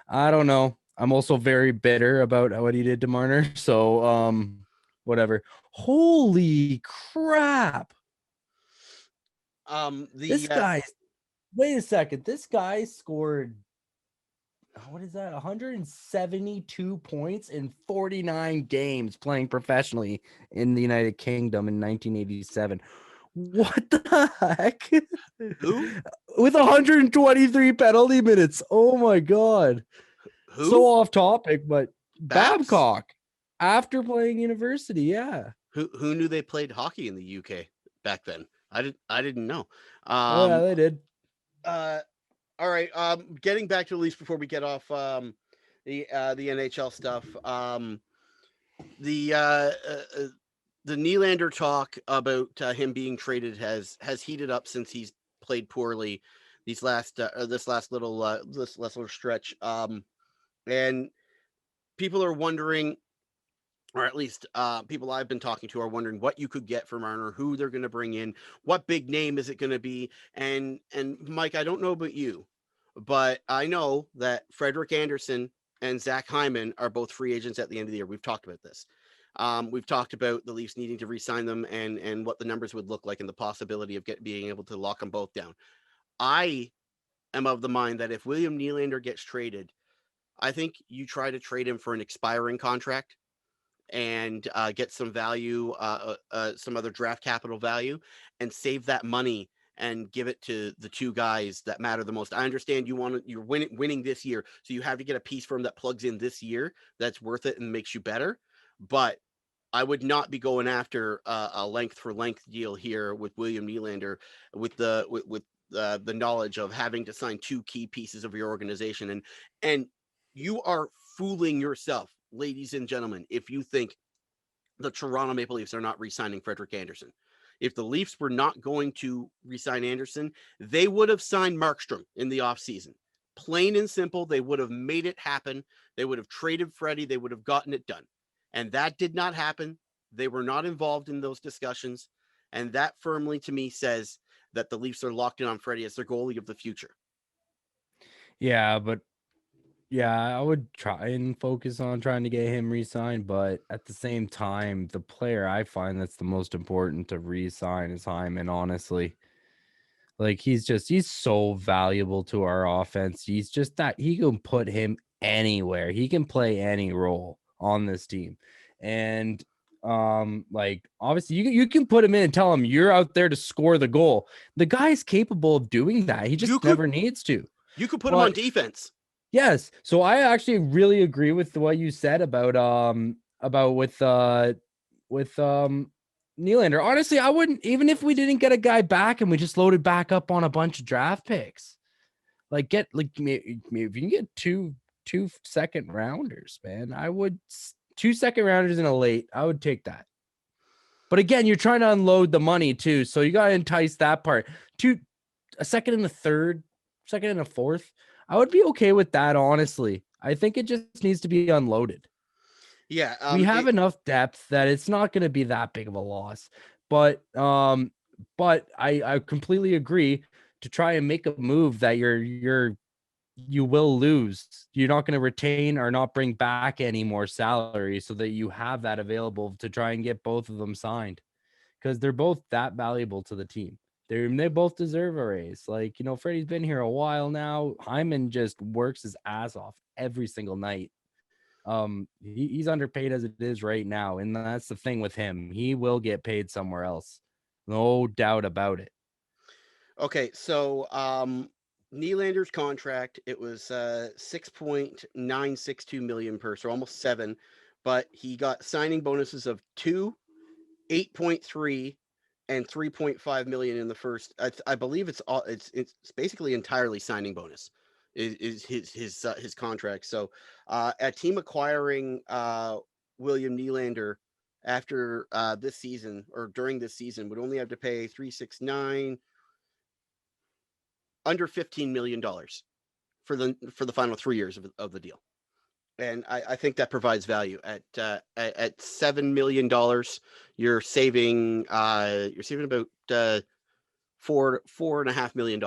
I don't know. I'm also very bitter about what he did to Marner. So whatever. Holy crap. This guy, wait a second. This guy scored, what is that? 172 points in 49 games playing professionally in the United Kingdom in 1987. What the heck? Who? With 123 penalty minutes. Oh my god. Who? So off topic, but Babs? Babcock after playing university, yeah. Who knew they played hockey in the UK back then? I didn't know. Oh yeah, they did. All right. Getting back to the Leafs before we get off the NHL stuff. The Nylander talk about him being traded has heated up since he's played poorly this last little stretch. And people are wondering, or at least people I've been talking to are wondering what you could get for Marner, who they're going to bring in, what big name is it going to be. And Mike, I don't know about you, but I know that Frederik Andersen and Zach Hyman are both free agents at the end of the year. We've talked about this. We've talked about the Leafs needing to re-sign them and what the numbers would look like and the possibility of being able to lock them both down. I am of the mind that if William Nylander gets traded, I think you try to trade him for an expiring contract and get some value, some other draft capital value, and save that money and give it to the two guys that matter the most. I understand you're winning this year, so you have to get a piece from that plugs in this year that's worth it and makes you better. But I would not be going after a length for length deal here with William Nylander with the knowledge of having to sign two key pieces of your organization, and you are fooling yourself, ladies and gentlemen, if you think the Toronto Maple Leafs are not re-signing Frederik Andersen. If the Leafs were not going to re-sign Andersen, they would have signed Markstrom in the offseason. Plain and simple, they would have made it happen. They would have traded Freddie. They would have gotten it done. And that did not happen. They were not involved in those discussions. And that firmly, to me, says that the Leafs are locked in on Freddie as their goalie of the future. Yeah, but I would try and focus on trying to get him re-signed, but at the same time, the player I find that's the most important to re-sign is Hyman, honestly. Like he's so valuable to our offense. He's just that he can put him anywhere. He can play any role on this team. And like obviously you can put him in and tell him you're out there to score the goal. The guy's capable of doing that. He You just could never needs to. you could put him on But defense. yes, so I actually really agree with what you said about with Nylander. Honestly, I wouldn't, even if we didn't get a guy back and we just loaded back up on a bunch of draft picks. Like get like maybe if you can get two second rounders, man, I would 2 second rounders in a late. I would take that. But again, you're trying to unload the money too, so you gotta entice that part. A second and a third, second and a fourth. I would be okay with that, honestly. I think it just needs to be unloaded. Yeah, We have enough depth that it's not going to be that big of a loss. But I completely agree to try and make a move that you will lose. You're not going to retain or not bring back any more salary so that you have that available to try and get both of them signed, because they're both that valuable to the team. They both deserve a raise. Like, Freddie's been here a while now. Hyman just works his ass off every single night. He's underpaid as it is right now, and that's the thing with him. He will get paid somewhere else, no doubt about it. Okay, so Nylander's contract, it was 6.962 million per, so almost 7, but he got signing bonuses of 2, 8.3, and 3.5 million in the first. I believe it's basically entirely signing bonus is his contract. So a team acquiring William Nylander after this season or during this season would only have to pay 369 under $15 million for the final 3 years of the deal. And I think that provides value at $7 million. You're saving about $4.5 million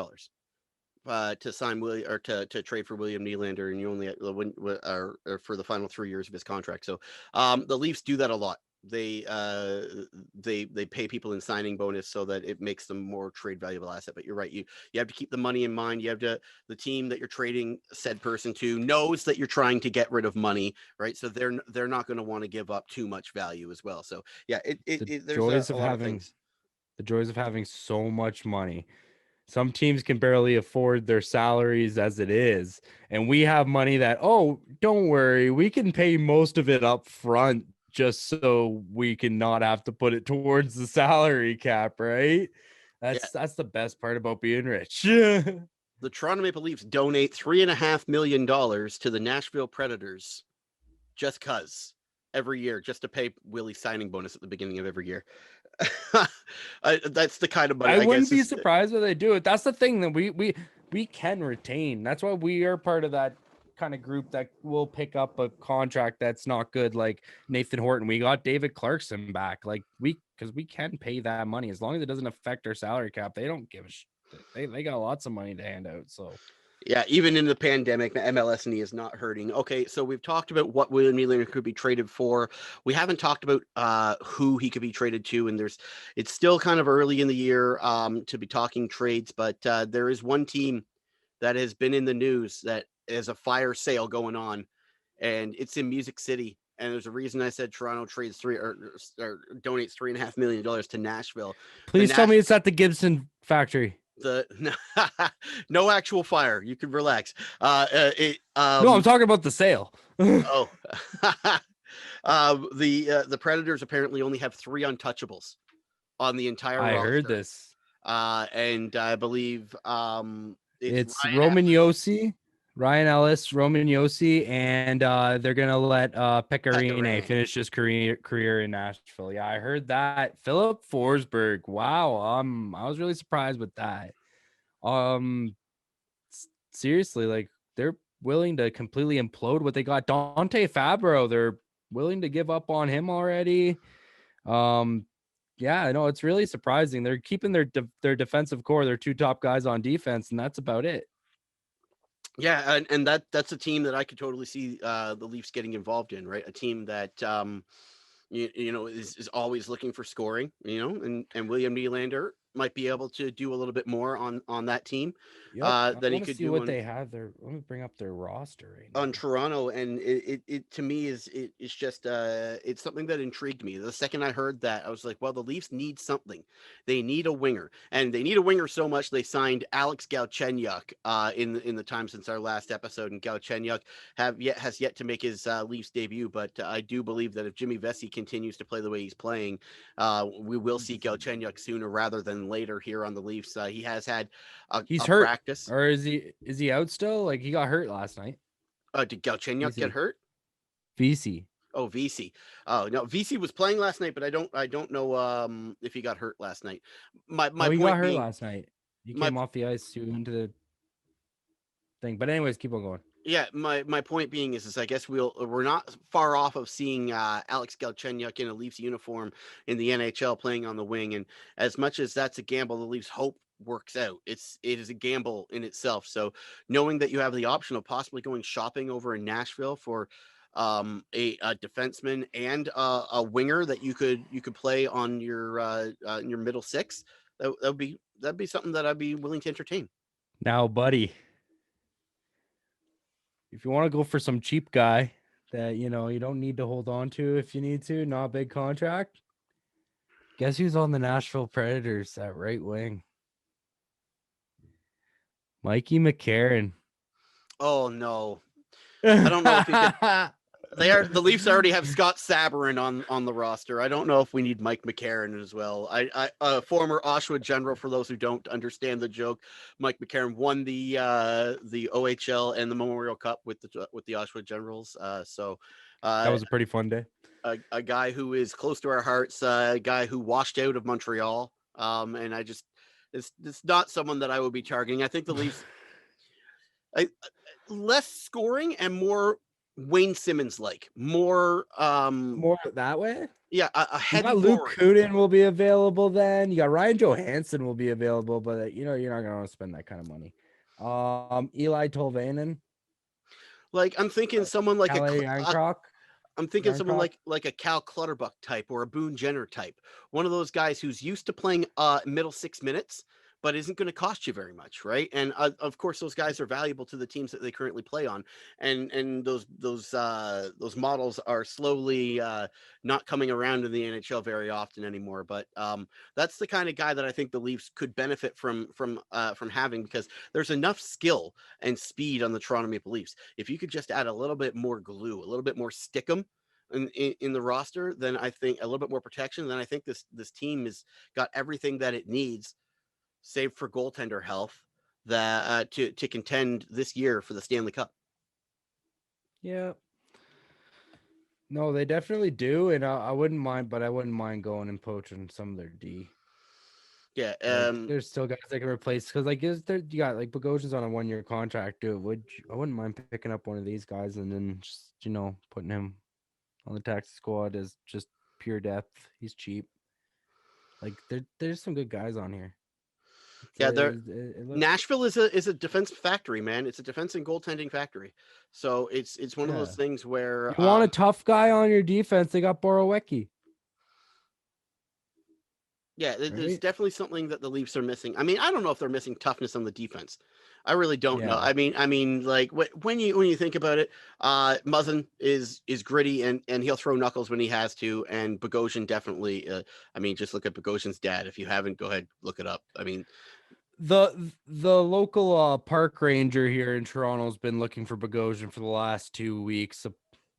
to sign William or to trade for William Nylander, and you only or for the final 3 years of his contract. So the Leafs do that a lot. They pay people in signing bonus so that it makes them more trade valuable asset. But you're right, you have to keep the money in mind. You have to the team that you're trading said person to knows that you're trying to get rid of money, right? So they're not going to want to give up too much value as well. So yeah, there's a lot of things. The joys of having so much money. Some teams can barely afford their salaries as it is, and we have money that, oh, don't worry, we can pay most of it up front just so we can not have to put it towards the salary cap, right? Yeah. That's the best part about being rich. The Toronto Maple Leafs donate $3.5 million to the Nashville Predators just cuz every year, just to pay Willie's signing bonus at the beginning of every year. That's the kind of money I I wouldn't guess be is. surprised if they do it. That's the thing that we can retain. That's why we are part of that kind of group that will pick up a contract that's not good, like Nathan Horton. We got David Clarkson back, like because we can pay that money as long as it doesn't affect our salary cap. They don't give a shit. They got lots of money to hand out. So Yeah, even in the pandemic, the MLS knee is not hurting. Okay, so we've talked about what William Nylander could be traded for. We haven't talked about who he could be traded to, and it's still kind of early in the year to be talking trades, but there is one team that has been in the news that is a fire sale going on, and it's in Music City. And there's a reason I said Toronto trades or donates $3.5 million to Nashville. The please tell me it's at the Gibson factory. No actual fire. You can relax. No, I'm talking about the sale. Oh, the Predators apparently only have 3 untouchables on the entire I roster. heard this. And I believe it's Roman Josi, Ryan Ellis, Roman Josi, and they're gonna let Pecorine finish his career in Nashville. Yeah, I heard that. Philip Forsberg. Wow. I was really surprised with that. Seriously, like they're willing to completely implode what they got. Dante Fabro, they're willing to give up on him already. Yeah, I know it's really surprising. They're keeping their defensive core, their 2 top guys on defense, and that's about it. Yeah, and that's a team that I could totally see the Leafs getting involved in, right? A team that is always looking for scoring, and William Nylander might be able to do a little bit more on that team Yep. I than he want to could see do what on they have there. Let me bring up their roster right on now. Toronto, and it to me it's just it's something that intrigued me. The second I heard that, I was like, well, the Leafs need something. They need a winger, and they need a winger so much they signed Alex Galchenyuk in the time since our last episode, and Galchenyuk has yet to make his Leafs debut. But I do believe that if Jimmy Vesey continues to play the way he's playing, we will see Galchenyuk sooner rather than later here on the Leafs. He has had He's a hurt, practice. or is he out still? Like he got hurt last night. Did Galchenyuk get VC. hurt? VC. Oh, VC. Oh no, VC was playing last night, but I don't know if he got hurt last night. My No, he got point hurt being last night. He my came off the ice to into the thing. But anyways, keep on going. yeah, my point being is I guess we're not far off of seeing Alex Galchenyuk in a Leafs uniform in the NHL playing on the wing, and as much as that's a gamble, the Leafs hope works out. It is a gamble in itself. So knowing that you have the option of possibly going shopping over in Nashville for a defenseman and a winger that you could play on your middle six, that'd be something that I'd be willing to entertain. Now, buddy, if you want to go for some cheap guy that you don't need to hold on to if you need to, not a big contract. Guess who's on the Nashville Predators at right wing? Mikey McCarron. Oh no. I don't know if he could. The Leafs already have Scott Sabourin on the roster. I don't know if we need Mike McCarron as well. Former Oshawa General, for those who don't understand the joke, Mike McCarron won the OHL and the Memorial Cup with the Oshawa Generals. That was a pretty fun day. A guy who is close to our hearts, a guy who washed out of Montreal, and it's not someone that I would be targeting. I think the Leafs. Less scoring and more Wayne Simmons like more that way. yeah, a You heavy got Luke forward. Kudin will be available then. You got Ryan Johansson will be available, but you're not gonna want to spend that kind of money. Eli Tolvanen, Like I'm thinking someone like Kalle Yarncroc. I'm thinking someone like a Cal Clutterbuck type or a Boone Jenner type. One of those guys who's used to playing middle 6 minutes, but isn't going to cost you very much, right? And of course, those guys are valuable to the teams that they currently play on, and those models are slowly not coming around in the NHL very often anymore. But that's the kind of guy that I think the Leafs could benefit from having, because there's enough skill and speed on the Toronto Maple Leafs. If you could just add a little bit more glue, a little bit more stickum in the roster, then I think a little bit more protection. Then I think this team has got everything that it needs, save for goaltender health, that to contend this year for the Stanley Cup. Yeah. No, they definitely do, and I wouldn't mind, but I wouldn't mind going and poaching some of their D. Yeah, There's still guys that can replace, because you got like Bogosian's on a 1-year contract, dude. I wouldn't mind picking up one of these guys and then just putting him on the taxi squad as just pure depth. He's cheap. Like there's some good guys on here. Nashville is a defense factory, man. It's a defense and goaltending factory. So it's one of those things where you want a tough guy on your defense. They got Borowiecki. Yeah, there's definitely something that the Leafs are missing. I mean, I don't know if they're missing toughness on the defense. I really don't know. I mean, like when you think about it, Muzzin is gritty and he'll throw knuckles when he has to, and Bogosian definitely. I mean, just look at Bogosian's dad. If you haven't, go ahead, look it up. I mean, the local park ranger here in Toronto has been looking for Bogosian for the last 2 weeks.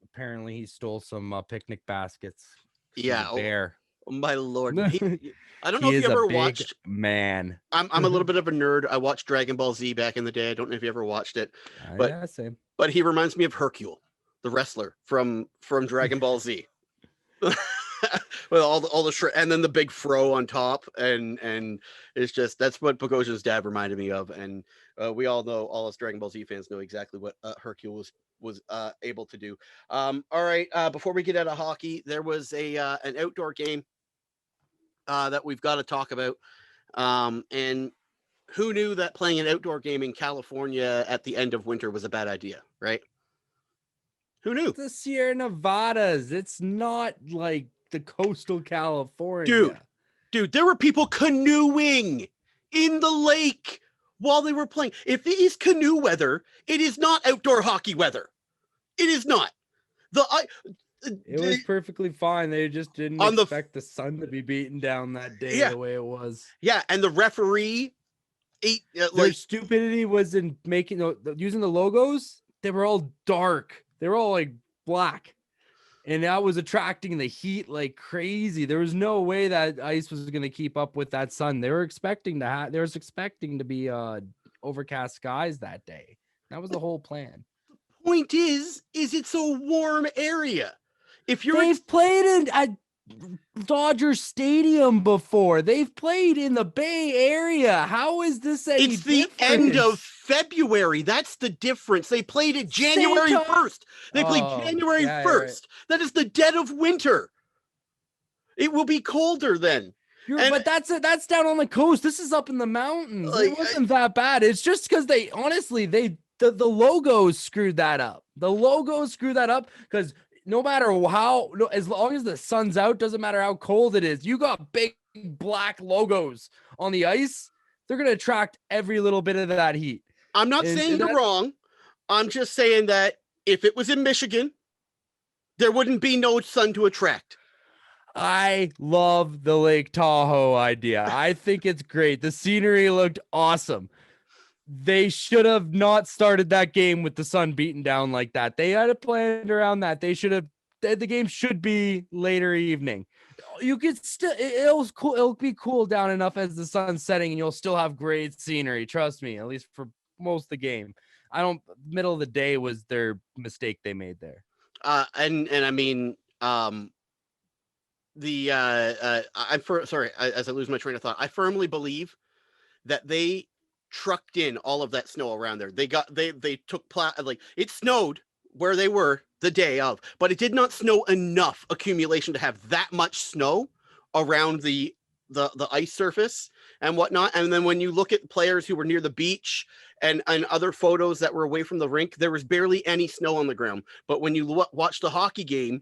Apparently, he stole some picnic baskets. Yeah, bear. Oh, my Lord. I don't know he if you ever big watched. Man, I'm a little bit of a nerd. I watched Dragon Ball Z back in the day. I don't know if you ever watched it, but yeah, same. But he reminds me of Hercule, the wrestler from Dragon Ball Z. With all the and then the big fro on top, and it's just, that's what Bogosian's dad reminded me of, and we all know, all us Dragon Ball Z fans know exactly what Hercule was able to do. All right, before we get out of hockey, there was an outdoor game that we've got to talk about, and who knew that playing an outdoor game in California at the end of winter was a bad idea, right? Who knew? The Sierra Nevadas. It's not like the coastal California. Dude, Dude, there were people canoeing in the lake while they were playing. If it is canoe weather, it is not outdoor hockey weather. It is not. It was perfectly fine. They just didn't On the expect the sun to be beaten down that day yeah, the way it was. yeah, and the referee Their stupidity was in using the logos. They were all dark. They were all like black, and that was attracting the heat like crazy. There was no way that ice was going to keep up with that sun. They were expecting to be overcast skies that day. That was the whole plan. point is it's a warm area. If they've played in at Dodger Stadium before, they've played in the Bay Area. How is this any it's the end of February? That's the difference. They played it January 1st. They played January 1st. Right. That is the dead of winter. It will be colder then. But that's down on the coast. This is up in the mountains. It wasn't that bad. It's just because the logos screwed that up. The logos screwed that up because no matter as long as the sun's out, doesn't matter how cold it is. You got big black logos on the ice. They're going to attract every little bit of that heat. I'm not saying you're wrong. I'm just saying that if it was in Michigan, there wouldn't be no sun to attract. I love the Lake Tahoe idea. I think it's great. The scenery looked awesome. They should have not started that game with the sun beaten down like that. They had a plan around that. The game should be later evening. You could still, it'll be cool down enough as the sun's setting and you'll still have great scenery. Trust me, at least for most of the game. Middle of the day was their mistake they made there. And I mean, as I lose my train of thought, I firmly believe that they trucked in all of that snow around there. They took it snowed where they were the day of, but it did not snow enough accumulation to have that much snow around the ice surface and whatnot. And then when you look at players who were near the beach and other photos that were away from the rink, there was barely any snow on the ground. But when you watch the hockey game,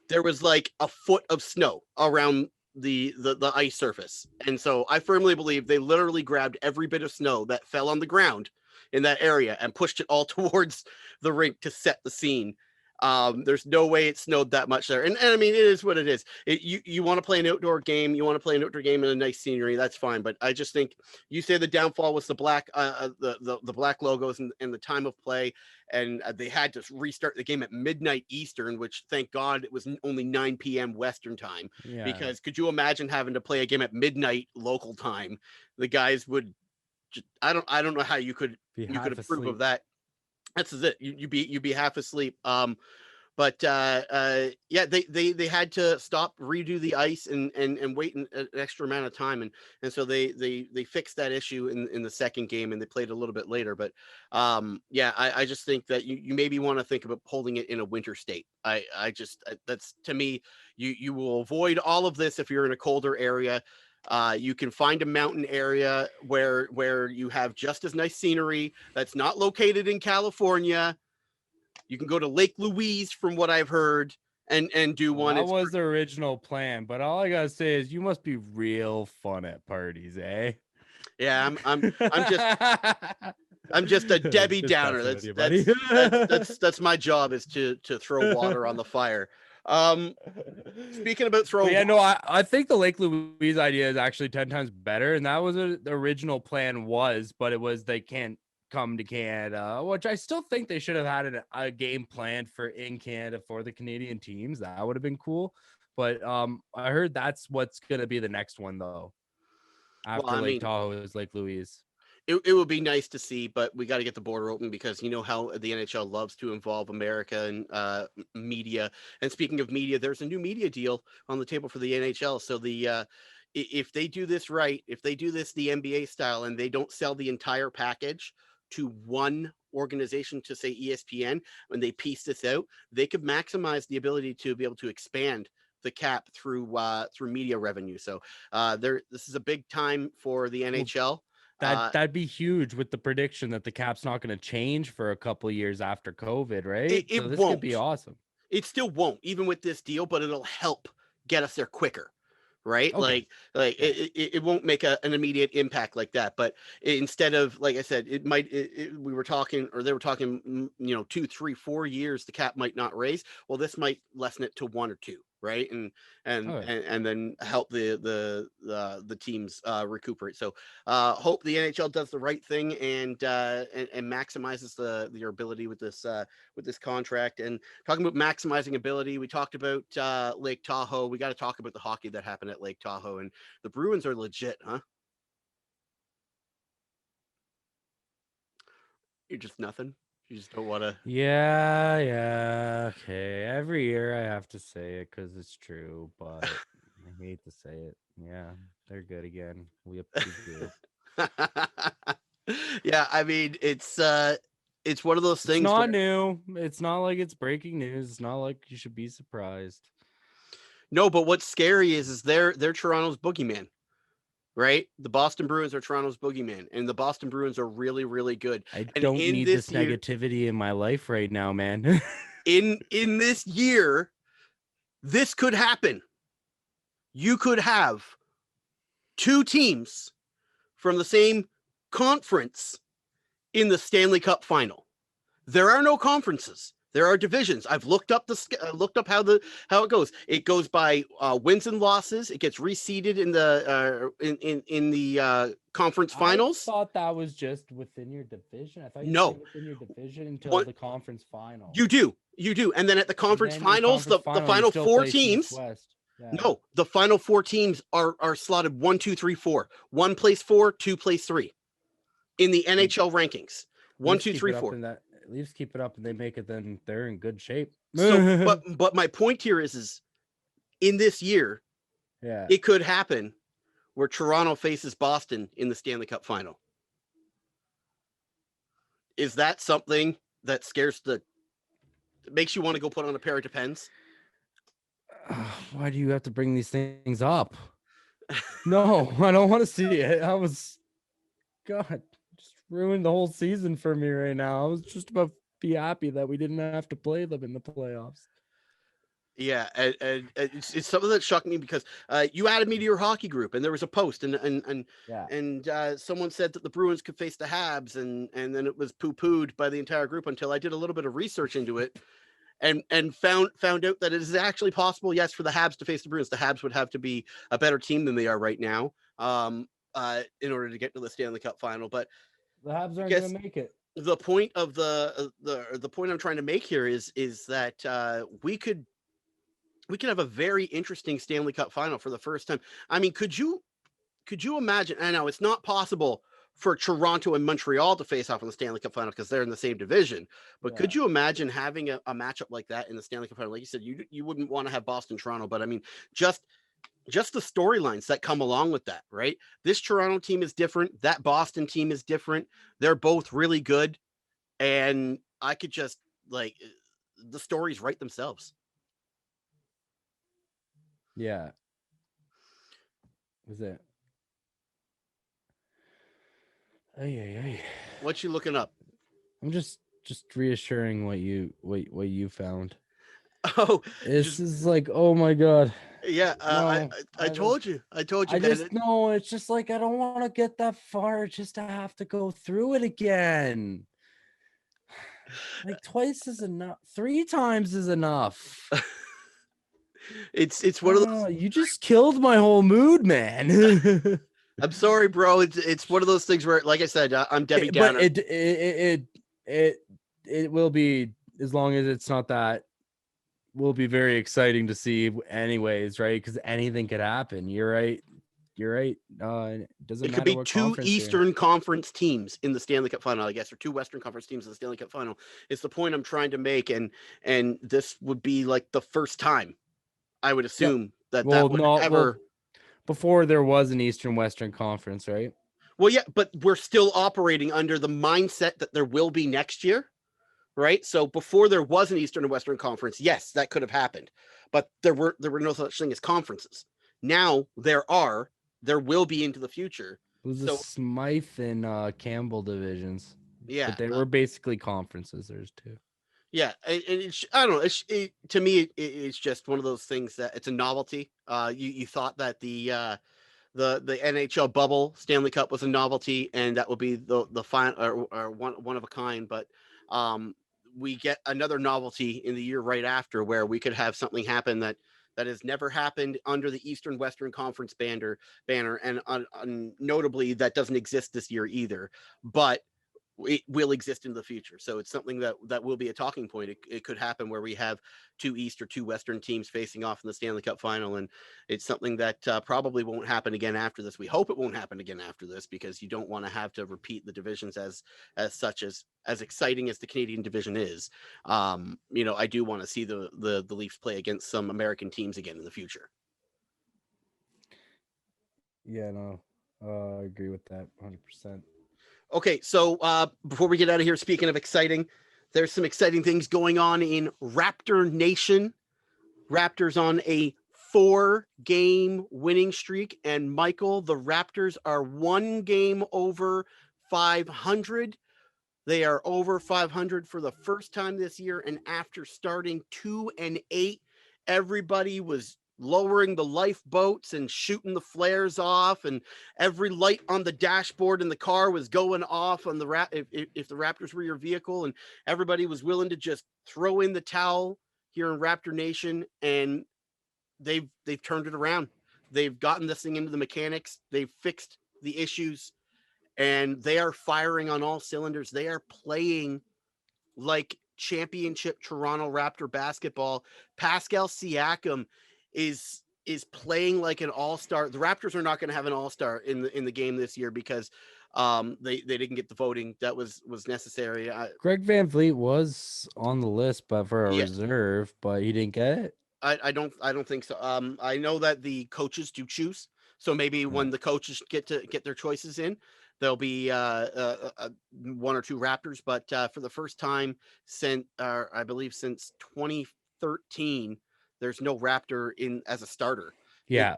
there was like a foot of snow around the ice surface. And so I firmly believe they literally grabbed every bit of snow that fell on the ground in that area and pushed it all towards the rink to set the scene. There's no way it snowed that much there. And I mean, it is what it is. You want to play an outdoor game, in a nice scenery, that's fine. But I just think you say the downfall was the black, the black logos and the time of play. And they had to restart the game at midnight Eastern, which thank God it was only 9 p.m. Western time. Yeah. Because could you imagine having to play a game at midnight local time? The guys would I don't know how you could approve of that. That's it. You'd be half asleep. But yeah, they had to stop, redo the ice and wait an extra amount of time. And so they fixed that issue in the second game and they played a little bit later. But yeah, I just think that you maybe want to think about holding it in a winter state. That's to me, you will avoid all of this if you're in a colder area. You can find a mountain area where you have just as nice scenery that's not located in California. You can go to Lake Louise, from what I've heard, and do one. That was the original plan, but all I gotta say is you must be real fun at parties, eh? Yeah, I'm just a Debbie Downer. That's my job, is to throw water on the fire. Speaking about throwing, I think the Lake Louise idea is actually 10 times better, and that was the original plan but it was they can't come to Canada, which I still think they should have had a game planned for in Canada for the Canadian teams. That would have been cool. But I heard that's what's going to be the next one, though. After Lake Tahoe is Lake Louise. It would be nice to see, but we got to get the border open because you know how the NHL loves to involve America and media. And speaking of media, there's a new media deal on the table for the NHL. So if they do this right, if they do this the NBA style and they don't sell the entire package to one organization, to say ESPN, when they piece this out, they could maximize the ability to be able to expand the cap through media revenue. So this is a big time for the NHL. That'd be huge with the prediction that the cap's not going to change for a couple of years after COVID, right? This could be awesome. It still won't, even with this deal, but it'll help get us there quicker, right? Okay. Like Yeah. it won't make an immediate impact like that. But instead of, like I said, it might. We were talking, or they were talking, 2, 3, 4 years, the cap might not raise. Well, this might lessen it to 1 or 2, right? Okay. And then help the teams recuperate. So hope the NHL does the right thing and maximizes their ability with this contract. And talking about maximizing ability, we talked about Lake Tahoe. We got to talk about the hockey that happened at Lake Tahoe, and the Bruins are legit, huh? You're just nothing. You just don't want to. Yeah, yeah. Okay. Every year I have to say it because it's true, but I hate to say it. Yeah, they're good again. We good. Yeah, I mean it's one of those It's things not where new. It's not like it's breaking news. It's not like you should be surprised. no, but what's scary is they're Toronto's boogeyman. Right? The Boston Bruins are Toronto's boogeyman, and the Boston Bruins are really, really good. I And don't in need this this year, negativity in my life right now, man. in this year, this could happen. You could have two teams from the same conference in the Stanley Cup final. There are no conferences. There are divisions. I've looked up how it goes. It goes by wins and losses. It gets reseeded in the conference I finals. thought that was just within your division. I thought you stayed No, within your division until one the conference final. you do, and then at the And conference then your finals, conference the final, you final still four place East teams. West. Yeah. No, the final four teams are slotted 1, 2, 3, 4. One place 4, two place 3 in the NHL rankings. One, Leafs two, keep three, it up four. in that. Leafs keep it up and they make it. Then they're in good shape. So, Yeah. but my point here is in this year, it could happen where Toronto faces Boston in the Stanley Cup final. Is that something that makes you want to go put on a pair of Depends? Why do you have to bring these things up? No, I don't want to see it. God, just ruined the whole season for me right now. I was just about to be happy that we didn't have to play them in the playoffs. Yeah, and it's something that shocked me because you added me to your hockey group, and there was a post, Yeah. and someone said that the Bruins could face the Habs, and then it was poo pooed by the entire group until I did a little bit of research into it, and found out that it is actually possible. Yes, for the Habs to face the Bruins, the Habs would have to be a better team than they are right now, in order to get to the Stanley Cup final. But The Habs I aren't guess going to make it. the point of the point I'm trying to make here is that we could have a very interesting Stanley Cup final for the first time. I mean, could you imagine? I know it's not possible for Toronto and Montreal to face off in the Stanley Cup final because they're in the same division. But Yeah. could you imagine having a matchup like that in the Stanley Cup final? Like you said, you wouldn't want to have Boston Toronto, but I mean, just just the storylines that come along with that, right? This Toronto team is different. That Boston team is different. They're both really good, and I could just like the stories write themselves. Yeah. Was it? Ay, ay, ay. What you looking up? I'm just reassuring what you found. Oh, This just is like, oh my god. yeah. No, I told you. I told you, I man. just no. It's just like I don't want to get that far just to have to go through it again. Like twice is enough. 3 times is enough. It's one of those. Oh, you just killed my whole mood, man. I'm sorry, bro. It's one of those things where, like I said, I'm Debbie But Downer. it will be, as long as it's not that, will be very exciting to see anyways, right? Because anything could happen. You're right. You're right. It doesn't It could matter be what two conference you're in. Eastern Conference teams in the Stanley Cup final, I guess, or two Western Conference teams in the Stanley Cup final. It's the point I'm trying to make, and this would be like the first time I would Yep. assume that Well, would no, well, ever. before there was an Eastern Western Conference, right? Well, yeah, but we're still operating under the mindset that there will be next year, right? So before there was an Eastern and Western Conference, yes, that could have happened, but there were no such thing as conferences. Now there will be into the future. It was the So Smythe and Campbell divisions, yeah, but they were basically conferences. There's two. Yeah, and it's I don't know. To me, it's just one of those things that it's a novelty. You thought that the NHL bubble Stanley Cup was a novelty, and that would be the final or one of a kind. But um, we get another novelty in the year right after, where we could have something happen that has never happened under the Eastern Western Conference banner, and notably that doesn't exist this year either. But it will exist in the future. So it's something that will be a talking point. It could happen where we have two East or two Western teams facing off in the Stanley Cup final, and it's something that probably won't happen again after this. We hope it won't happen again after this, because you don't want to have to repeat the divisions as such as exciting as the Canadian division is. I do want to see the Leafs play against some American teams again in the future. Yeah, no, I agree with that 100%. Okay, so before we get out of here, speaking of exciting, there's some exciting things going on in Raptor Nation. Raptors on a 4-game winning streak. And Michael, the Raptors are 1 game over 500. They are over 500 for the first time this year. And after starting 2-8, everybody was lowering the lifeboats and shooting the flares off, and every light on the dashboard in the car was going off on if the Raptors were your vehicle, and everybody was willing to just throw in the towel here in Raptor Nation. And they've turned it around. They've gotten this thing into the mechanics. They've fixed the issues, and they are firing on all cylinders. They are playing like championship Toronto Raptor basketball. Pascal Siakam is playing like an all-star. The Raptors are not going to have an all-star in the game this year, because they didn't get the voting that was necessary. Greg Van Vliet was on the list, but for a Yeah, reserve, but he didn't get it. I don't think so. I know that the coaches do choose, so maybe Yeah. when the coaches get their choices in, there'll be one or two Raptors. But for the first time since I believe since 2013, there's no Raptor in as a starter Yeah.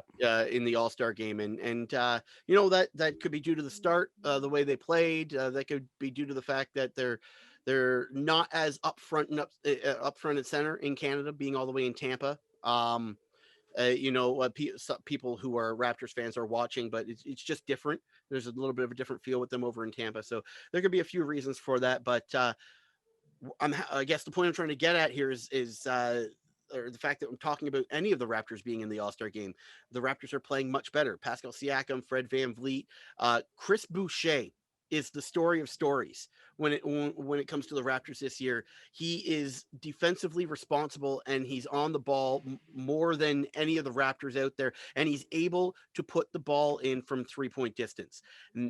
in the All-Star game, and that could be due to the start, the way they played. That could be due to the fact that they're not as upfront and center in Canada, being all the way in Tampa. People who are Raptors fans are watching, but it's just different. There's a little bit of a different feel with them over in Tampa, so there could be a few reasons for that. But I guess the point I'm trying to get at here is or the fact that I'm talking about any of the Raptors being in the All-Star game. The Raptors are playing much better. Pascal Siakam, Fred VanVleet, Chris Boucher is the story of stories when it comes to the Raptors this year. He is defensively responsible, and he's on the ball more than any of the Raptors out there, and he's able to put the ball in from 3-point distance,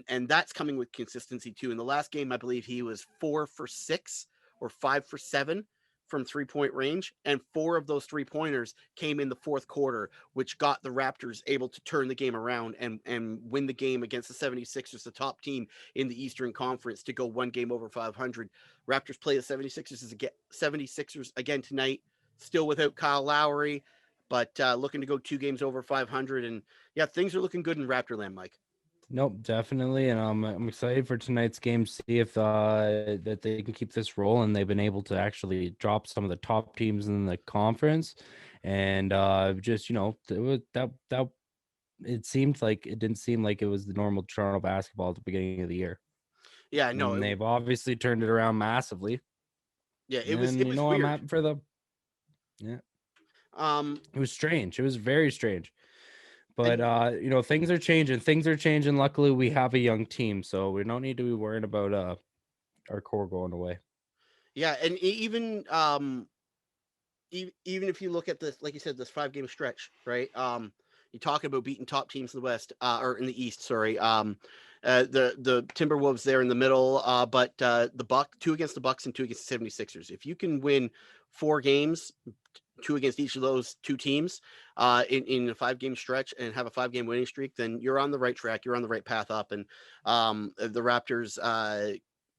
and that's coming with consistency too. In the last game, I believe he was 4 for 6 or 5 for 7 from 3-point range, and 4 of those 3-pointers came in the fourth quarter, which got the Raptors able to turn the game around and win the game against the 76ers, the top team in the Eastern Conference, to go 1 game over 500. Raptors play the 76ers again tonight, still without Kyle Lowry, but looking to go 2 games over 500. And yeah, things are looking good in Raptorland, Mike. Nope, definitely, and I'm excited for tonight's game. See if that they can keep this rolling. They've been able to actually drop some of the top teams in the conference, and just that it didn't seem like it was the normal Toronto basketball at the beginning of the year, Yeah, no, and they've obviously turned it around massively. yeah, it was And it was I'm weird. happy for them. Yeah, Um, it was strange. It was very strange. But and things are changing. Things are changing. Luckily, we have a young team, so we don't need to be worrying about our core going away. yeah, and even if you look at this, like you said, this 5 game stretch, right? You're talking about beating top teams in the West, or in the East, sorry. The Timberwolves there in the middle, but the two against the Bucks and two against the 76ers. If you can win 4 games, two against each of those two teams, in a 5 game stretch, and have a 5 game winning streak, then you're on the right track. You're on the right path up. And the Raptors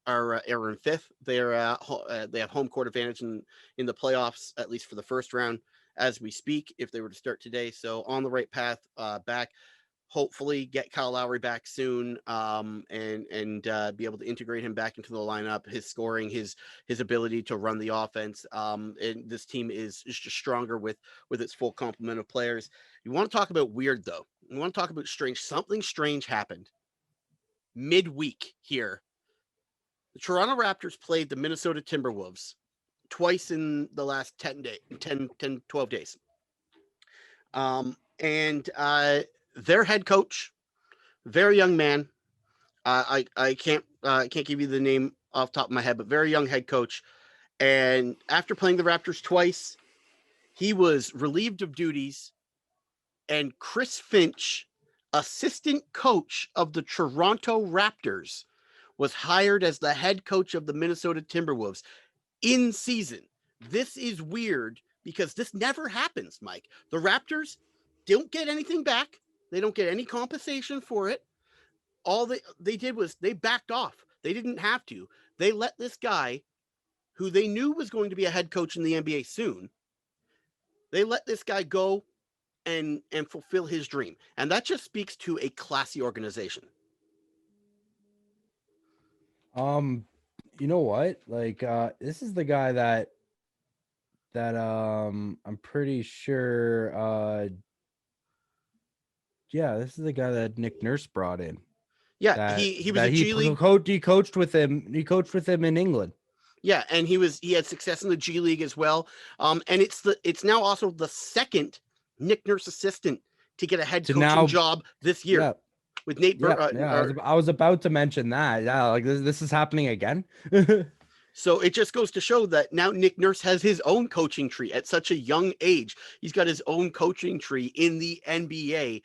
are in fifth. They have home court advantage in the playoffs, at least for the first round, as we speak, if they were to start today. So on the right path, back. hopefully get Kyle Lowry back soon, and be able to integrate him back into the lineup. His scoring, his ability to run the offense, and this team is just stronger with its full complement of players. You want to talk about weird though? You want to talk about strange? Something strange happened midweek here. The Toronto Raptors played the Minnesota Timberwolves twice in the last 12 days. And their head coach, very young man. I can't give you the name off the top of my head, but very young head coach. And after playing the Raptors twice, he was relieved of duties. And Chris Finch, assistant coach of the Toronto Raptors, was hired as the head coach of the Minnesota Timberwolves in season. This is weird because this never happens, Mike. The Raptors don't get anything back. They don't get any compensation for it. All they did was they backed off. They didn't have to. They let this guy, who they knew was going to be a head coach in the NBA soon, they let this guy go and fulfill his dream. And that just speaks to a classy organization. You know what? Like, this is the guy that I'm pretty sure yeah, this is the guy that Nick Nurse brought in. Yeah, he was a G League coach. He coached with him. He coached with him in England. Yeah, and he had success in the G League as well. And it's now also the second Nick Nurse assistant to get a head coaching job this year. Yeah. With Nate I was about to mention that. Yeah, like this is happening again. So it just goes to show that now Nick Nurse has his own coaching tree at such a young age. He's got his own coaching tree in the NBA.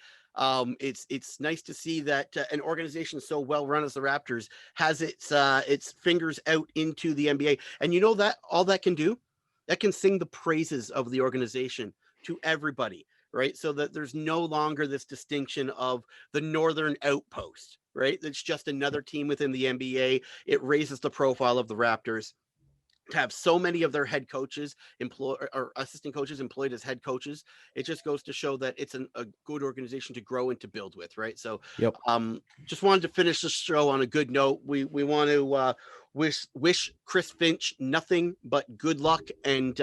It's nice to see that an organization so well run as the Raptors has its fingers out into the NBA. And you know that all that can do, that can sing the praises of the organization to everybody, right? So that there's no longer this distinction of the Northern outpost, right? It's just another team within the NBA. It raises the profile of the Raptors. To have so many of their head coaches or assistant coaches employed as head coaches, it just goes to show that it's a good organization to grow and to build with, right? So, just wanted to finish the show on a good note. We want to wish Chris Finch nothing but good luck and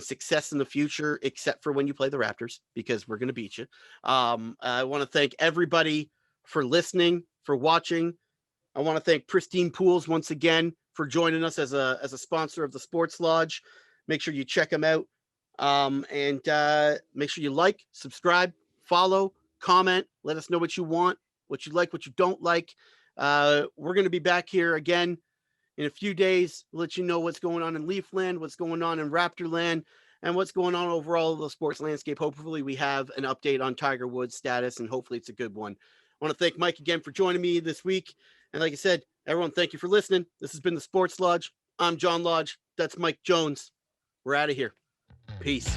success in the future, except for when you play the Raptors, because we're going to beat you. I want to thank everybody for listening, for watching. I want to thank Pristine Pools once again for joining us as a sponsor of the Sports Lodge. Make sure you check them out. And make sure you like, subscribe, follow, comment. Let us know what you want, what you like, what you don't like. We're going to be back here again in a few days. We'll let you know what's going on in Leafland, what's going on in Raptorland, and what's going on overall in the sports landscape. Hopefully we have an update on Tiger Woods' status, and hopefully it's a good one. I want to thank Mike again for joining me this week. And like I said, everyone, thank you for listening. This has been the Sports Lodge. I'm John Lodge. That's Mike Jones. We're out of here. Peace.